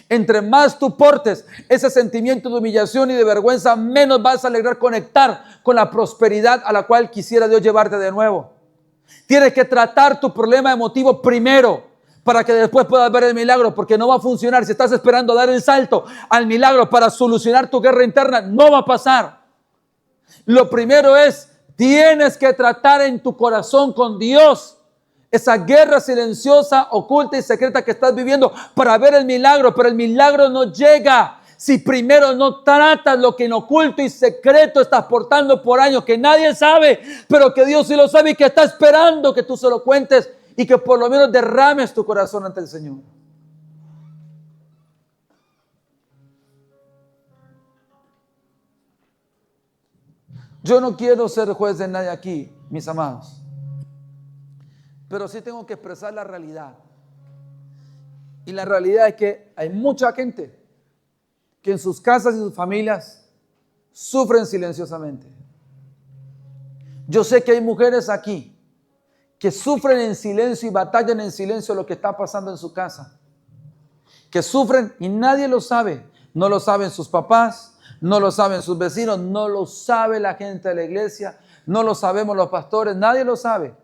Entre más tú portes ese sentimiento de humillación y de vergüenza, menos vas a lograr conectar con la prosperidad a la cual quisiera Dios llevarte de nuevo. Tienes que tratar tu problema emotivo primero para que después puedas ver el milagro, porque no va a funcionar. Si estás esperando dar el salto al milagro para solucionar tu guerra interna, no va a pasar. Lo primero es, tienes que tratar en tu corazón con Dios esa guerra silenciosa, oculta y secreta que estás viviendo para ver el milagro, pero el milagro no llega si primero no tratas lo que en oculto y secreto estás portando por años, que nadie sabe, pero que Dios sí lo sabe y que está esperando que tú se lo cuentes y que por lo menos derrames tu corazón ante el Señor. Yo no quiero ser juez de nadie aquí, mis amados, pero sí tengo que expresar la realidad. Y la realidad es que hay mucha gente que en sus casas y sus familias sufren silenciosamente. Yo sé que hay mujeres aquí que sufren en silencio y batallan en silencio lo que está pasando en su casa. Que sufren y nadie lo sabe. No lo saben sus papás, no lo saben sus vecinos, no lo sabe la gente de la iglesia, no lo sabemos los pastores, nadie lo sabe.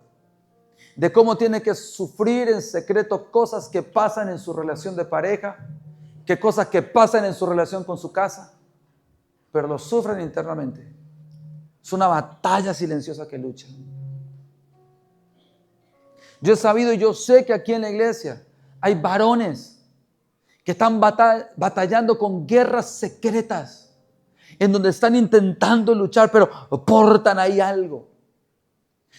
De cómo tiene que sufrir en secreto cosas que pasan en su relación de pareja, que cosas que pasan en su relación con su casa, pero lo sufren internamente. Es una batalla silenciosa que luchan. Yo he sabido y yo sé que aquí en la iglesia hay varones que están batallando con guerras secretas. en donde están intentando luchar, pero portan ahí algo.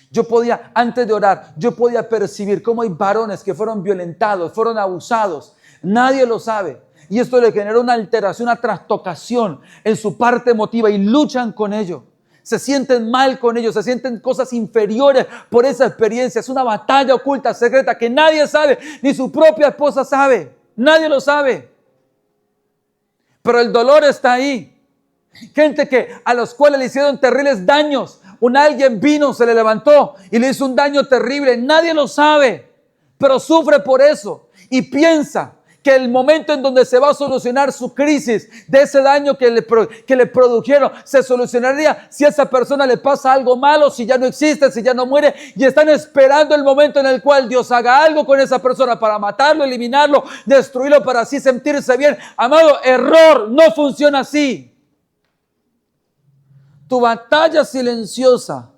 Yo podía, antes de orar, yo podía percibir cómo hay varones que fueron violentados, fueron abusados. Nadie lo sabe. Y esto le generó una alteración, una trastocación en su parte emotiva y luchan con ello. Se sienten mal con ellos, se sienten cosas inferiores por esa experiencia. Es una batalla oculta, secreta, que nadie sabe, ni su propia esposa sabe. Nadie lo sabe. Pero el dolor está ahí. Gente a los cuales le hicieron terribles daños. Alguien vino, se le levantó y le hizo un daño terrible. Nadie lo sabe, pero sufre por eso. Y piensa que el momento en donde se va a solucionar su crisis de ese daño que le produjeron, se solucionaría si a esa persona le pasa algo malo, si ya no existe, si ya no muere. Y están esperando el momento en el cual Dios haga algo con esa persona para matarlo, eliminarlo, destruirlo para así sentirse bien. Amado, error, no funciona así. Tu batalla silenciosa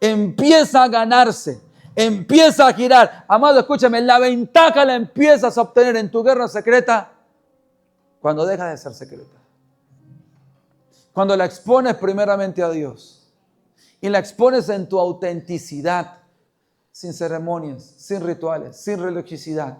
empieza a ganarse, empieza a girar. Amado, escúchame, la ventaja la empiezas a obtener en tu guerra secreta cuando deja de ser secreta. Cuando la expones primeramente a Dios y la expones en tu autenticidad, sin ceremonias, sin rituales, sin religiosidad,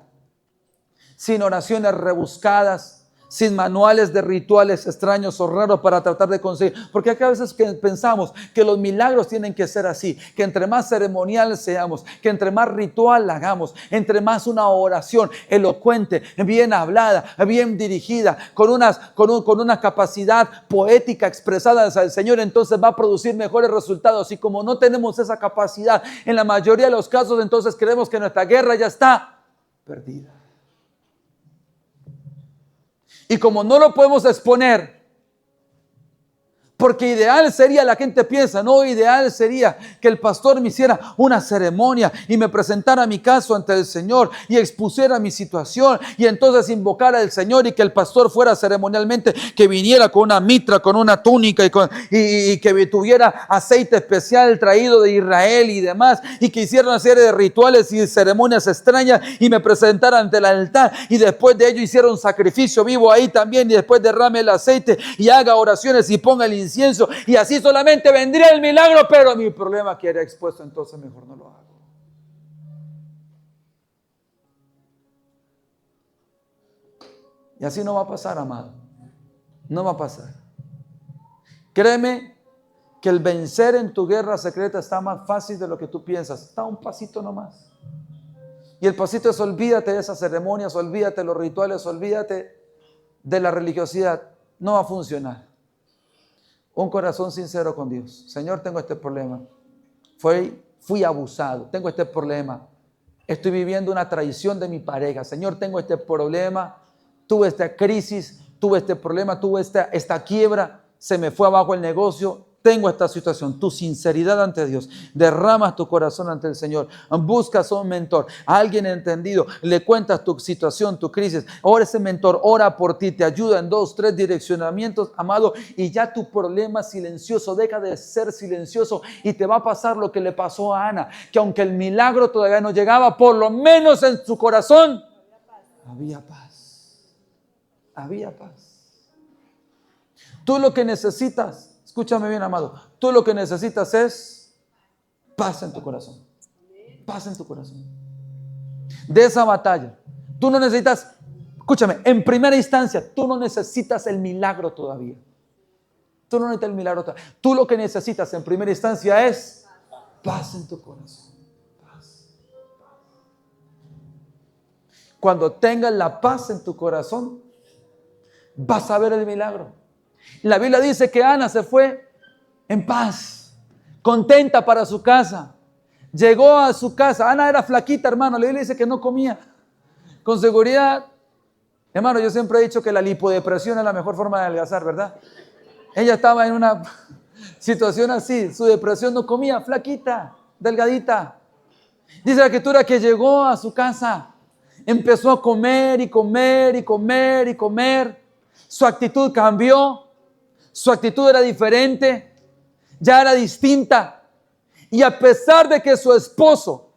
sin oraciones rebuscadas, sin manuales de rituales extraños o raros para tratar de conseguir. Porque acá a veces que pensamos que los milagros tienen que ser así, que entre más ceremonial seamos, que entre más ritual hagamos, entre más una oración elocuente, bien hablada, bien dirigida, con una capacidad poética expresada al Señor, entonces va a producir mejores resultados. Y como no tenemos esa capacidad, en la mayoría de los casos, entonces creemos que nuestra guerra ya está perdida. Y como no lo podemos exponer, porque ideal sería, la gente piensa, no, ideal sería que el pastor me hiciera una ceremonia y me presentara mi caso ante el Señor y expusiera mi situación y entonces invocara al Señor y que el pastor fuera ceremonialmente, que viniera con una mitra, con una túnica y que tuviera aceite especial traído de Israel y demás, y que hiciera una serie de rituales y ceremonias extrañas y me presentara ante el altar y después de ello hiciera un sacrificio vivo ahí también y después derrame el aceite y haga oraciones y ponga el incienso y así solamente vendría el milagro, pero mi problema queda expuesto, entonces mejor no lo hago. Y así no va a pasar, amado. No va a pasar. Créeme que el vencer en tu guerra secreta está más fácil de lo que tú piensas. Está un pasito nomás. Y el pasito es: olvídate de esas ceremonias, olvídate de los rituales, olvídate de la religiosidad. No va a funcionar. Un corazón sincero con Dios. Señor, tengo este problema. Fui abusado. Tengo este problema. Estoy viviendo una traición de mi pareja. Señor, tengo este problema. Tuve esta crisis. Tuve este problema. Tuve esta quiebra. Se me fue abajo el negocio. Tengo esta situación. Tu sinceridad ante Dios. Derramas tu corazón ante el Señor. Buscas a un mentor, a alguien entendido. Le cuentas tu situación, tu crisis. Ahora ese mentor ora por ti, te ayuda en 2, 3 direccionamientos, amado. Y ya tu problema silencioso deja de ser silencioso. Y te va a pasar lo que le pasó a Ana. Que aunque el milagro todavía no llegaba, por lo menos en su corazón había paz. Había paz. Tú lo que necesitas, escúchame bien, amado, tú lo que necesitas es paz en tu corazón. Paz en tu corazón. De esa batalla. Tú no necesitas, escúchame, en primera instancia, tú no necesitas el milagro todavía. Tú no necesitas el milagro todavía. Tú lo que necesitas en primera instancia es paz en tu corazón. Paz. Cuando tengas la paz en tu corazón, vas a ver el milagro. La Biblia dice que Ana se fue en paz, contenta para su casa. Llegó a su casa. Ana era flaquita, hermano. La Biblia dice que no comía. Con seguridad, hermano, yo siempre he dicho que la lipodepresión es la mejor forma de adelgazar, ¿verdad? Ella estaba en una situación así. Su depresión, no comía, flaquita, delgadita. Dice la Escritura que llegó a su casa. Empezó a comer y comer y comer y comer. Su actitud cambió. Su actitud era diferente, ya era distinta. Y a pesar de que su esposo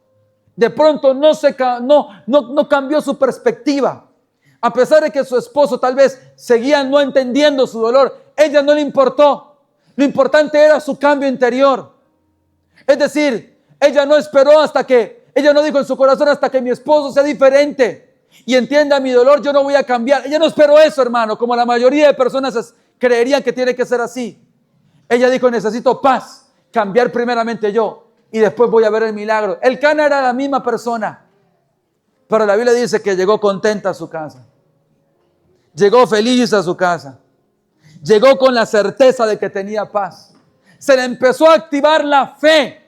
de pronto no cambió su perspectiva, a pesar de que su esposo tal vez seguía no entendiendo su dolor, ella no le importó. Lo importante era su cambio interior. Es decir, ella no esperó ella no dijo en su corazón hasta que mi esposo sea diferente y entienda mi dolor, yo no voy a cambiar. Ella no esperó eso, hermano, como la mayoría de personas creerían que tiene que ser así. Ella dijo, necesito paz, cambiar primeramente yo y después voy a ver el milagro. Elcana era la misma persona, pero la Biblia dice que llegó contenta a su casa. Llegó feliz a su casa. Llegó con la certeza de que tenía paz. Se le empezó a activar la fe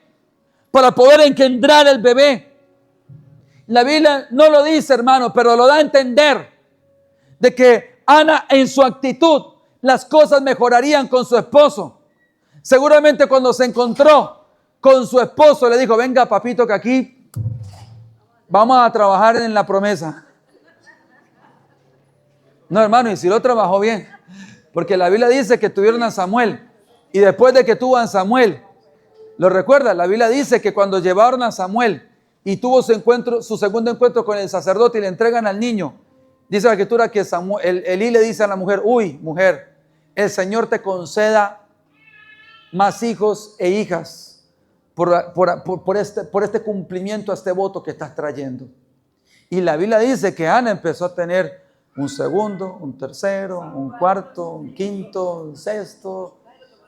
para poder engendrar el bebé. La Biblia no lo dice, hermano, pero lo da a entender de que Ana, en su actitud, las cosas mejorarían con su esposo. Seguramente cuando se encontró con su esposo le dijo, venga papito, que aquí vamos a trabajar en la promesa. No, hermano, y si lo trabajó bien, porque la Biblia dice que tuvieron a Samuel y después de que tuvo a Samuel, ¿lo recuerda? La Biblia dice que cuando llevaron a Samuel y tuvo su segundo encuentro con el sacerdote y le entregan al niño, dice la escritura que Elí le dice a la mujer, uy, mujer, el Señor te conceda más hijos e hijas por este cumplimiento, a este voto que estás trayendo. Y la Biblia dice que Ana empezó a tener un segundo, un tercero, un cuarto, un quinto, un sexto.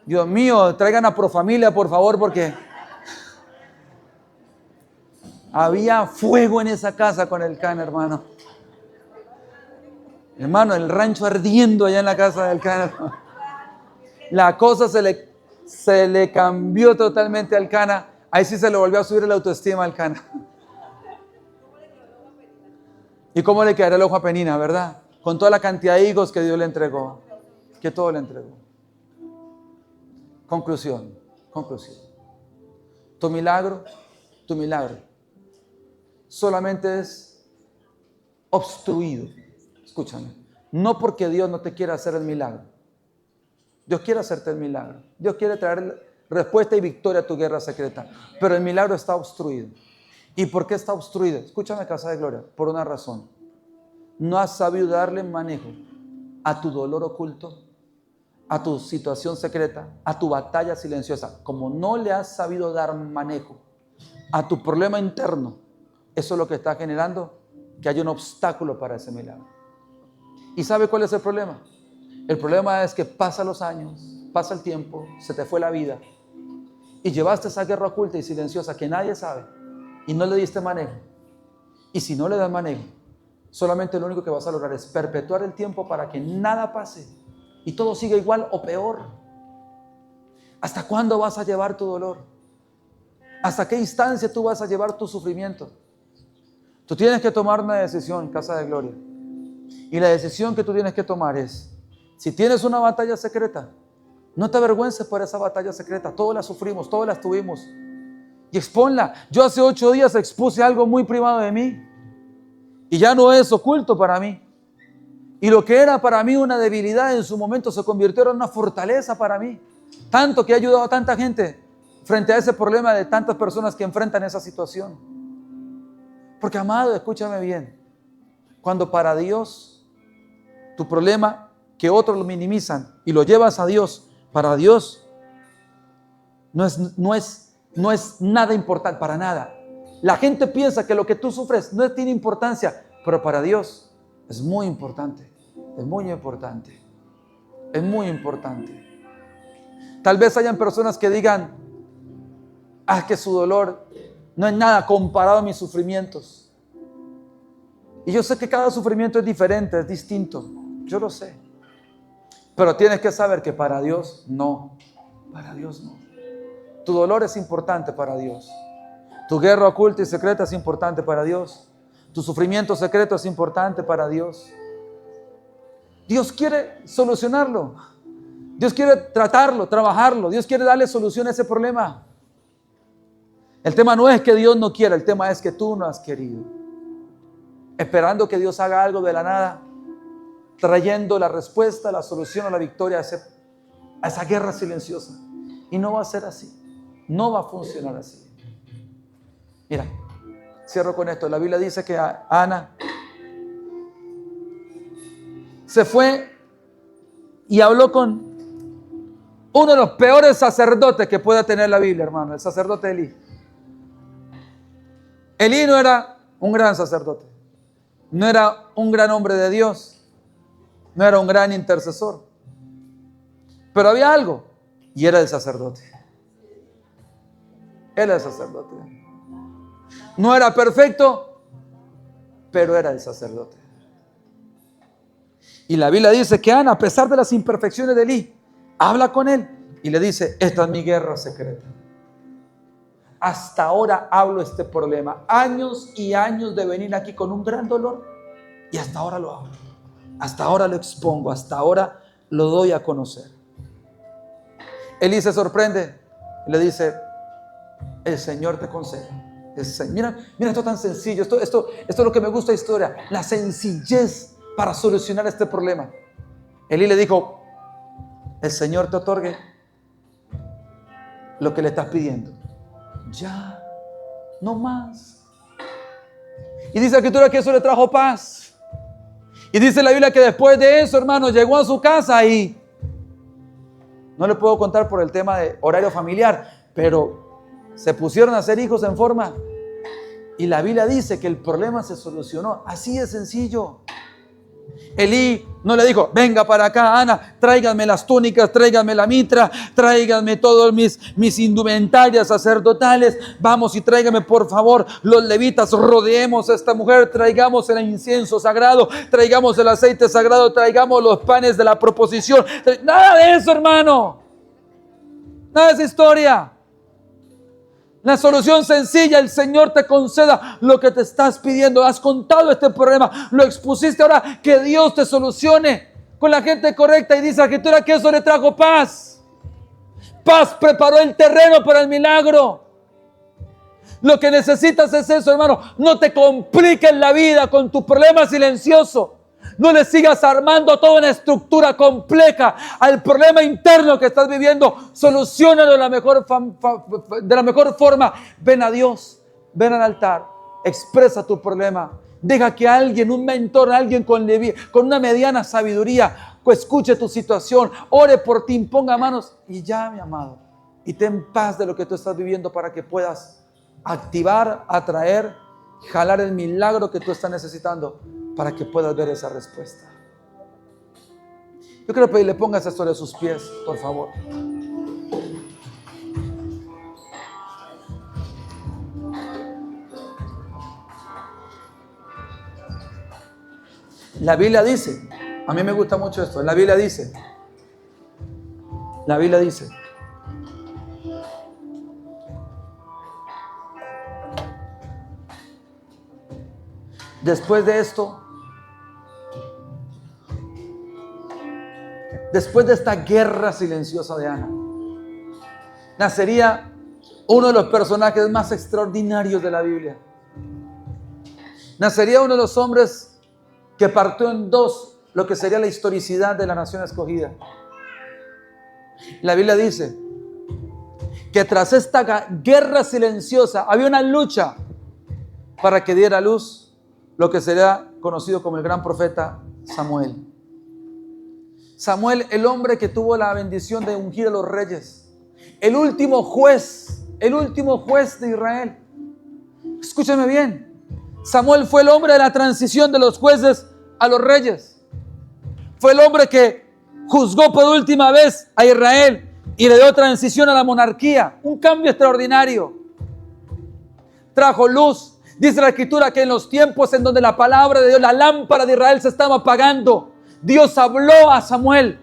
Dios mío, traigan a Profamilia, por favor, porque había fuego en esa casa con Elcana, hermano. Hermano, el rancho ardiendo allá en la casa de Elcana. La cosa se le cambió totalmente a Elcana. Ahí sí se le volvió a subir la autoestima a Elcana. ¿Y cómo le quedará el ojo a Penina, verdad? Con toda la cantidad de hijos que Dios le entregó. Que todo le entregó. Conclusión. Tu milagro solamente es obstruido. Escúchame. No porque Dios no te quiera hacer el milagro. Dios quiere hacerte el milagro. Dios quiere traer respuesta y victoria a tu guerra secreta. Pero el milagro está obstruido. ¿Y por qué está obstruido? Escúchame, casa de gloria. Por una razón. No has sabido darle manejo a tu dolor oculto, a tu situación secreta, a tu batalla silenciosa. Como no le has sabido dar manejo a tu problema interno, eso es lo que está generando que haya un obstáculo para ese milagro. ¿Y sabe cuál es el problema? El problema es que pasan los años, pasa el tiempo, se te fue la vida y llevaste esa guerra oculta y silenciosa que nadie sabe y no le diste manejo. Y si no le das manejo, solamente lo único que vas a lograr es perpetuar el tiempo para que nada pase y todo siga igual o peor. ¿Hasta cuándo vas a llevar tu dolor? ¿Hasta qué instancia tú vas a llevar tu sufrimiento? Tú tienes que tomar una decisión, casa de gloria. Y la decisión que tú tienes que tomar es, si tienes una batalla secreta, no te avergüences por esa batalla secreta. Todos la sufrimos, todos la tuvimos. Y exponla. Yo hace 8 días expuse algo muy privado de mí. Y ya no es oculto para mí. Y lo que era para mí una debilidad en su momento se convirtió en una fortaleza para mí. Tanto que he ayudado a tanta gente frente a ese problema de tantas personas que enfrentan esa situación. Porque, amado, escúchame bien. Cuando para Dios, tu problema que otros lo minimizan y lo llevas a Dios, para Dios no es nada importante, para nada. La gente piensa que lo que tú sufres no tiene importancia, pero para Dios es muy importante. Es muy importante. Es muy importante. Tal vez hayan personas que digan, que su dolor no es nada comparado a mis sufrimientos. Y yo sé que cada sufrimiento es diferente, es distinto. Yo lo sé. Pero tienes que saber que para Dios no. Para Dios no. Tu dolor es importante para Dios. Tu guerra oculta y secreta es importante para Dios. Tu sufrimiento secreto es importante para Dios. Dios quiere solucionarlo. Dios quiere tratarlo, trabajarlo. Dios quiere darle solución a ese problema. El tema no es que Dios no quiera, el tema es que tú no has querido. Esperando que Dios haga algo de la nada, trayendo la respuesta, la solución o la victoria a esa guerra silenciosa. Y no va a ser así. No va a funcionar así. Mira, cierro con esto. La Biblia dice que Ana se fue y habló con uno de los peores sacerdotes que pueda tener la Biblia, hermano, el sacerdote Elí. Elí no era un gran sacerdote, no era un gran hombre de Dios, no era un gran intercesor, pero había algo, y era el sacerdote. Era el sacerdote. No era perfecto, pero era el sacerdote. Y la Biblia dice que Ana, a pesar de las imperfecciones de Elí, habla con él y le dice: esta es mi guerra secreta. Hasta ahora hablo este problema. Años y años de venir aquí con un gran dolor, y hasta ahora lo hablo. Hasta ahora lo expongo, hasta ahora lo doy a conocer. Elí se sorprende y le dice: el Señor te conceda. Mira esto tan sencillo. Esto es lo que me gusta de la historia. La sencillez para solucionar este problema. Elí le dijo: el Señor te otorgue lo que le estás pidiendo. Ya, no más. Y dice la Escritura que eso le trajo paz. Y dice la Biblia que después de eso, hermano, llegó a su casa y no le puedo contar por el tema de horario familiar, pero se pusieron a hacer hijos en forma. Y la Biblia dice que el problema se solucionó. Así de sencillo. Elí no le dijo: venga para acá, Ana, tráiganme las túnicas, tráiganme la mitra, tráiganme todos mis indumentarias sacerdotales, vamos y tráiganme por favor los levitas, rodeemos a esta mujer, traigamos el incienso sagrado, traigamos el aceite sagrado, traigamos los panes de la proposición. Nada de eso, hermano. Nada de esa historia. La solución sencilla: el Señor te conceda lo que te estás pidiendo. Has contado este problema, lo expusiste, ahora que Dios te solucione con la gente correcta. Y dice la Escritura que eso le trajo paz. Paz preparó el terreno para el milagro. Lo que necesitas es eso, hermano. No te compliques la vida con tu problema silencioso. No le sigas armando toda una estructura compleja al problema interno que estás viviendo. Soluciónalo de la mejor forma. Ven a Dios, ven al altar, expresa tu problema. Deja que alguien, un mentor, alguien con una mediana sabiduría, escuche tu situación, ore por ti, imponga manos y ya, mi amado. Y ten paz de lo que tú estás viviendo para que puedas activar, atraer, jalar el milagro que tú estás necesitando, para que puedas ver esa respuesta. Yo quiero pedirle: pongas esto de sus pies, por favor. La Biblia dice, a mí me gusta mucho esto, la Biblia dice, después de esto, después de esta guerra silenciosa de Ana, nacería uno de los personajes más extraordinarios de la Biblia. Nacería uno de los hombres que partió en dos lo que sería la historicidad de la nación escogida. La Biblia dice que tras esta guerra silenciosa había una lucha para que diera a luz lo que sería conocido como el gran profeta Samuel. Samuel, el hombre que tuvo la bendición de ungir a los reyes, el último juez de Israel. Escúchame bien, Samuel fue el hombre de la transición de los jueces a los reyes. Fue el hombre que juzgó por última vez a Israel y le dio transición a la monarquía. Un cambio extraordinario. Trajo luz. Dice la Escritura que en los tiempos en donde la palabra de Dios, la lámpara de Israel se estaba apagando, Dios habló a Samuel.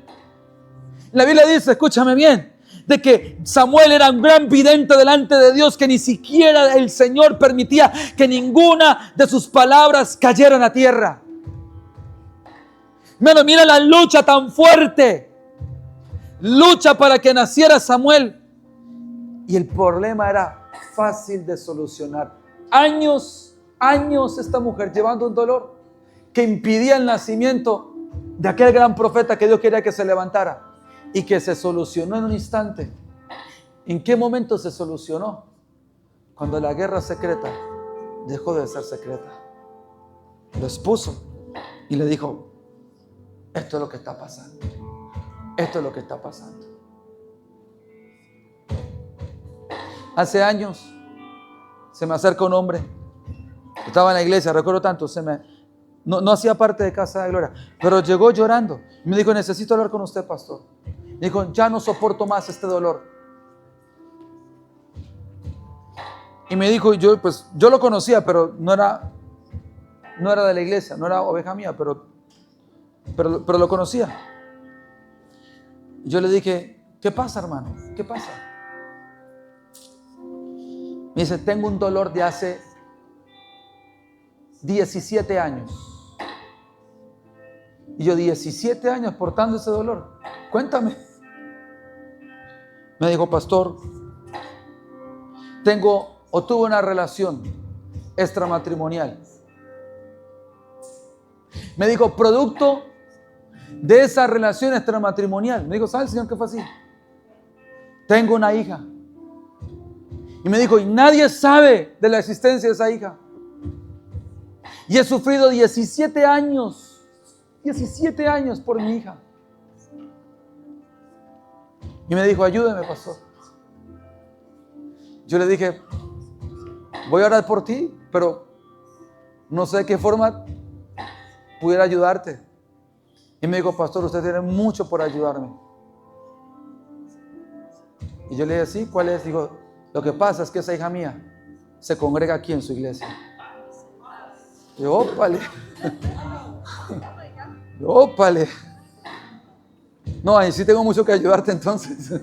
La Biblia dice, escúchame bien, de que Samuel era un gran vidente delante de Dios, que ni siquiera el Señor permitía que ninguna de sus palabras cayera en la tierra. Mira la lucha tan fuerte. Lucha para que naciera Samuel. Y el problema era fácil de solucionar. Años esta mujer llevando un dolor que impidía el nacimiento de aquel gran profeta que Dios quería que se levantara, y que se solucionó en un instante. ¿En qué momento se solucionó? Cuando la guerra secreta dejó de ser secreta. Lo expuso y le dijo: esto es lo que está pasando. Esto es lo que está pasando. Hace años se me acerca un hombre. Estaba en la iglesia, recuerdo tanto. No hacía parte de Casa de Gloria, pero llegó llorando. Me dijo, necesito hablar con usted, pastor. Me dijo, ya no soporto más este dolor. Y me dijo, yo lo conocía, pero no era de la iglesia, no era oveja mía, pero lo conocía. Y yo le dije, ¿qué pasa, hermano? ¿Qué pasa? Me dice, tengo un dolor de hace 17 años. Y yo, 17 años portando ese dolor. Cuéntame. Me dijo, pastor, tuve una relación extramatrimonial. Me dijo, producto de esa relación extramatrimonial. Me dijo, ¿sabe el Señor qué fue así? Tengo una hija. Y me dijo, y nadie sabe de la existencia de esa hija. Y he sufrido 17 años por mi hija. Y me dijo, ayúdeme, pastor. Yo le dije, voy a orar por ti, pero no sé de qué forma pudiera ayudarte. Y me dijo, pastor, usted tiene mucho por ayudarme. Y yo le dije, sí, ¿cuál es? Digo, lo que pasa es que esa hija mía se congrega aquí en su iglesia. Y yo, ópale. Ópale. No, ahí sí tengo mucho que ayudarte, entonces.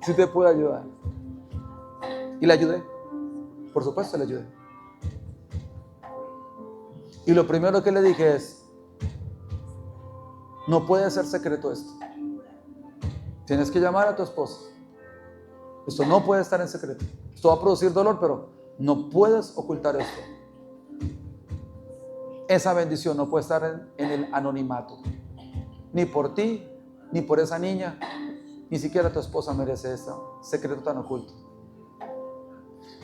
Sí te puedo ayudar. Y le ayudé. Por supuesto le ayudé. Y lo primero que le dije es, no puede ser secreto esto. Tienes que llamar a tu esposa. Esto no puede estar en secreto. Esto va a producir dolor, pero no puedes ocultar esto. Esa bendición no puede estar en el anonimato. Ni por ti, ni por esa niña. Ni siquiera tu esposa merece ese secreto tan oculto.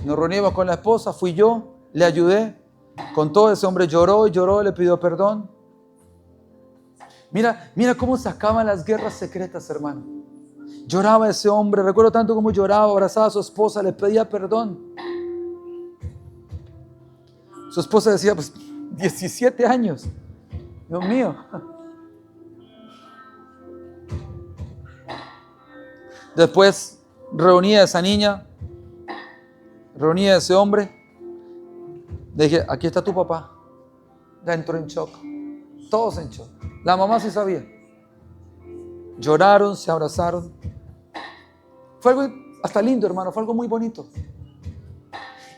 Nos reunimos con la esposa, fui yo, le ayudé. Con todo, ese hombre lloró y lloró, le pidió perdón. Mira cómo se acaban las guerras secretas, hermano. Lloraba ese hombre, recuerdo tanto cómo lloraba, abrazaba a su esposa, le pedía perdón. Su esposa decía, 17 años. Dios mío. Después reuní a esa niña, reuní a ese hombre. Le dije, aquí está tu papá. Ya entró en shock. Todos en shock. La mamá sí sabía. Lloraron, se abrazaron. Fue algo hasta lindo, hermano. Fue algo muy bonito.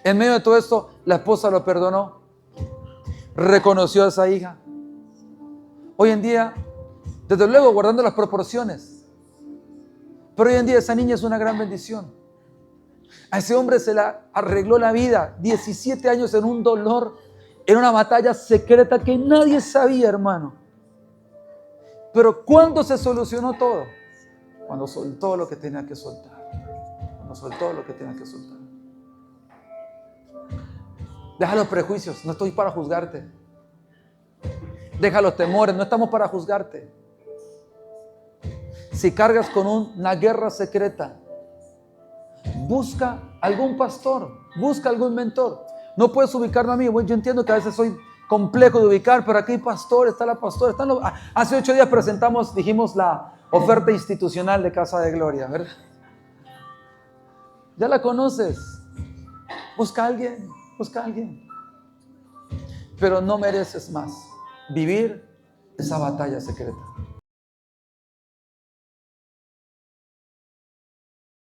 En medio de todo esto, la esposa lo perdonó. Reconoció a esa hija. Hoy en día, desde luego, guardando las proporciones. Pero hoy en día esa niña es una gran bendición. A ese hombre se le arregló la vida. 17 años en un dolor, en una batalla secreta que nadie sabía, hermano. Pero ¿cuándo se solucionó todo? Cuando soltó lo que tenía que soltar. Cuando soltó lo que tenía que soltar. Deja los prejuicios, no estoy para juzgarte. Deja los temores, no estamos para juzgarte. Si cargas con una guerra secreta, busca algún pastor, busca algún mentor. No puedes ubicarme a mí. Yo entiendo que a veces soy complejo de ubicar, pero aquí hay pastor, está la pastora. Hace 8 días dijimos la oferta institucional de Casa de Gloria, ¿verdad? Ya la conoces. Busca a alguien. Pero no mereces más vivir esa batalla secreta.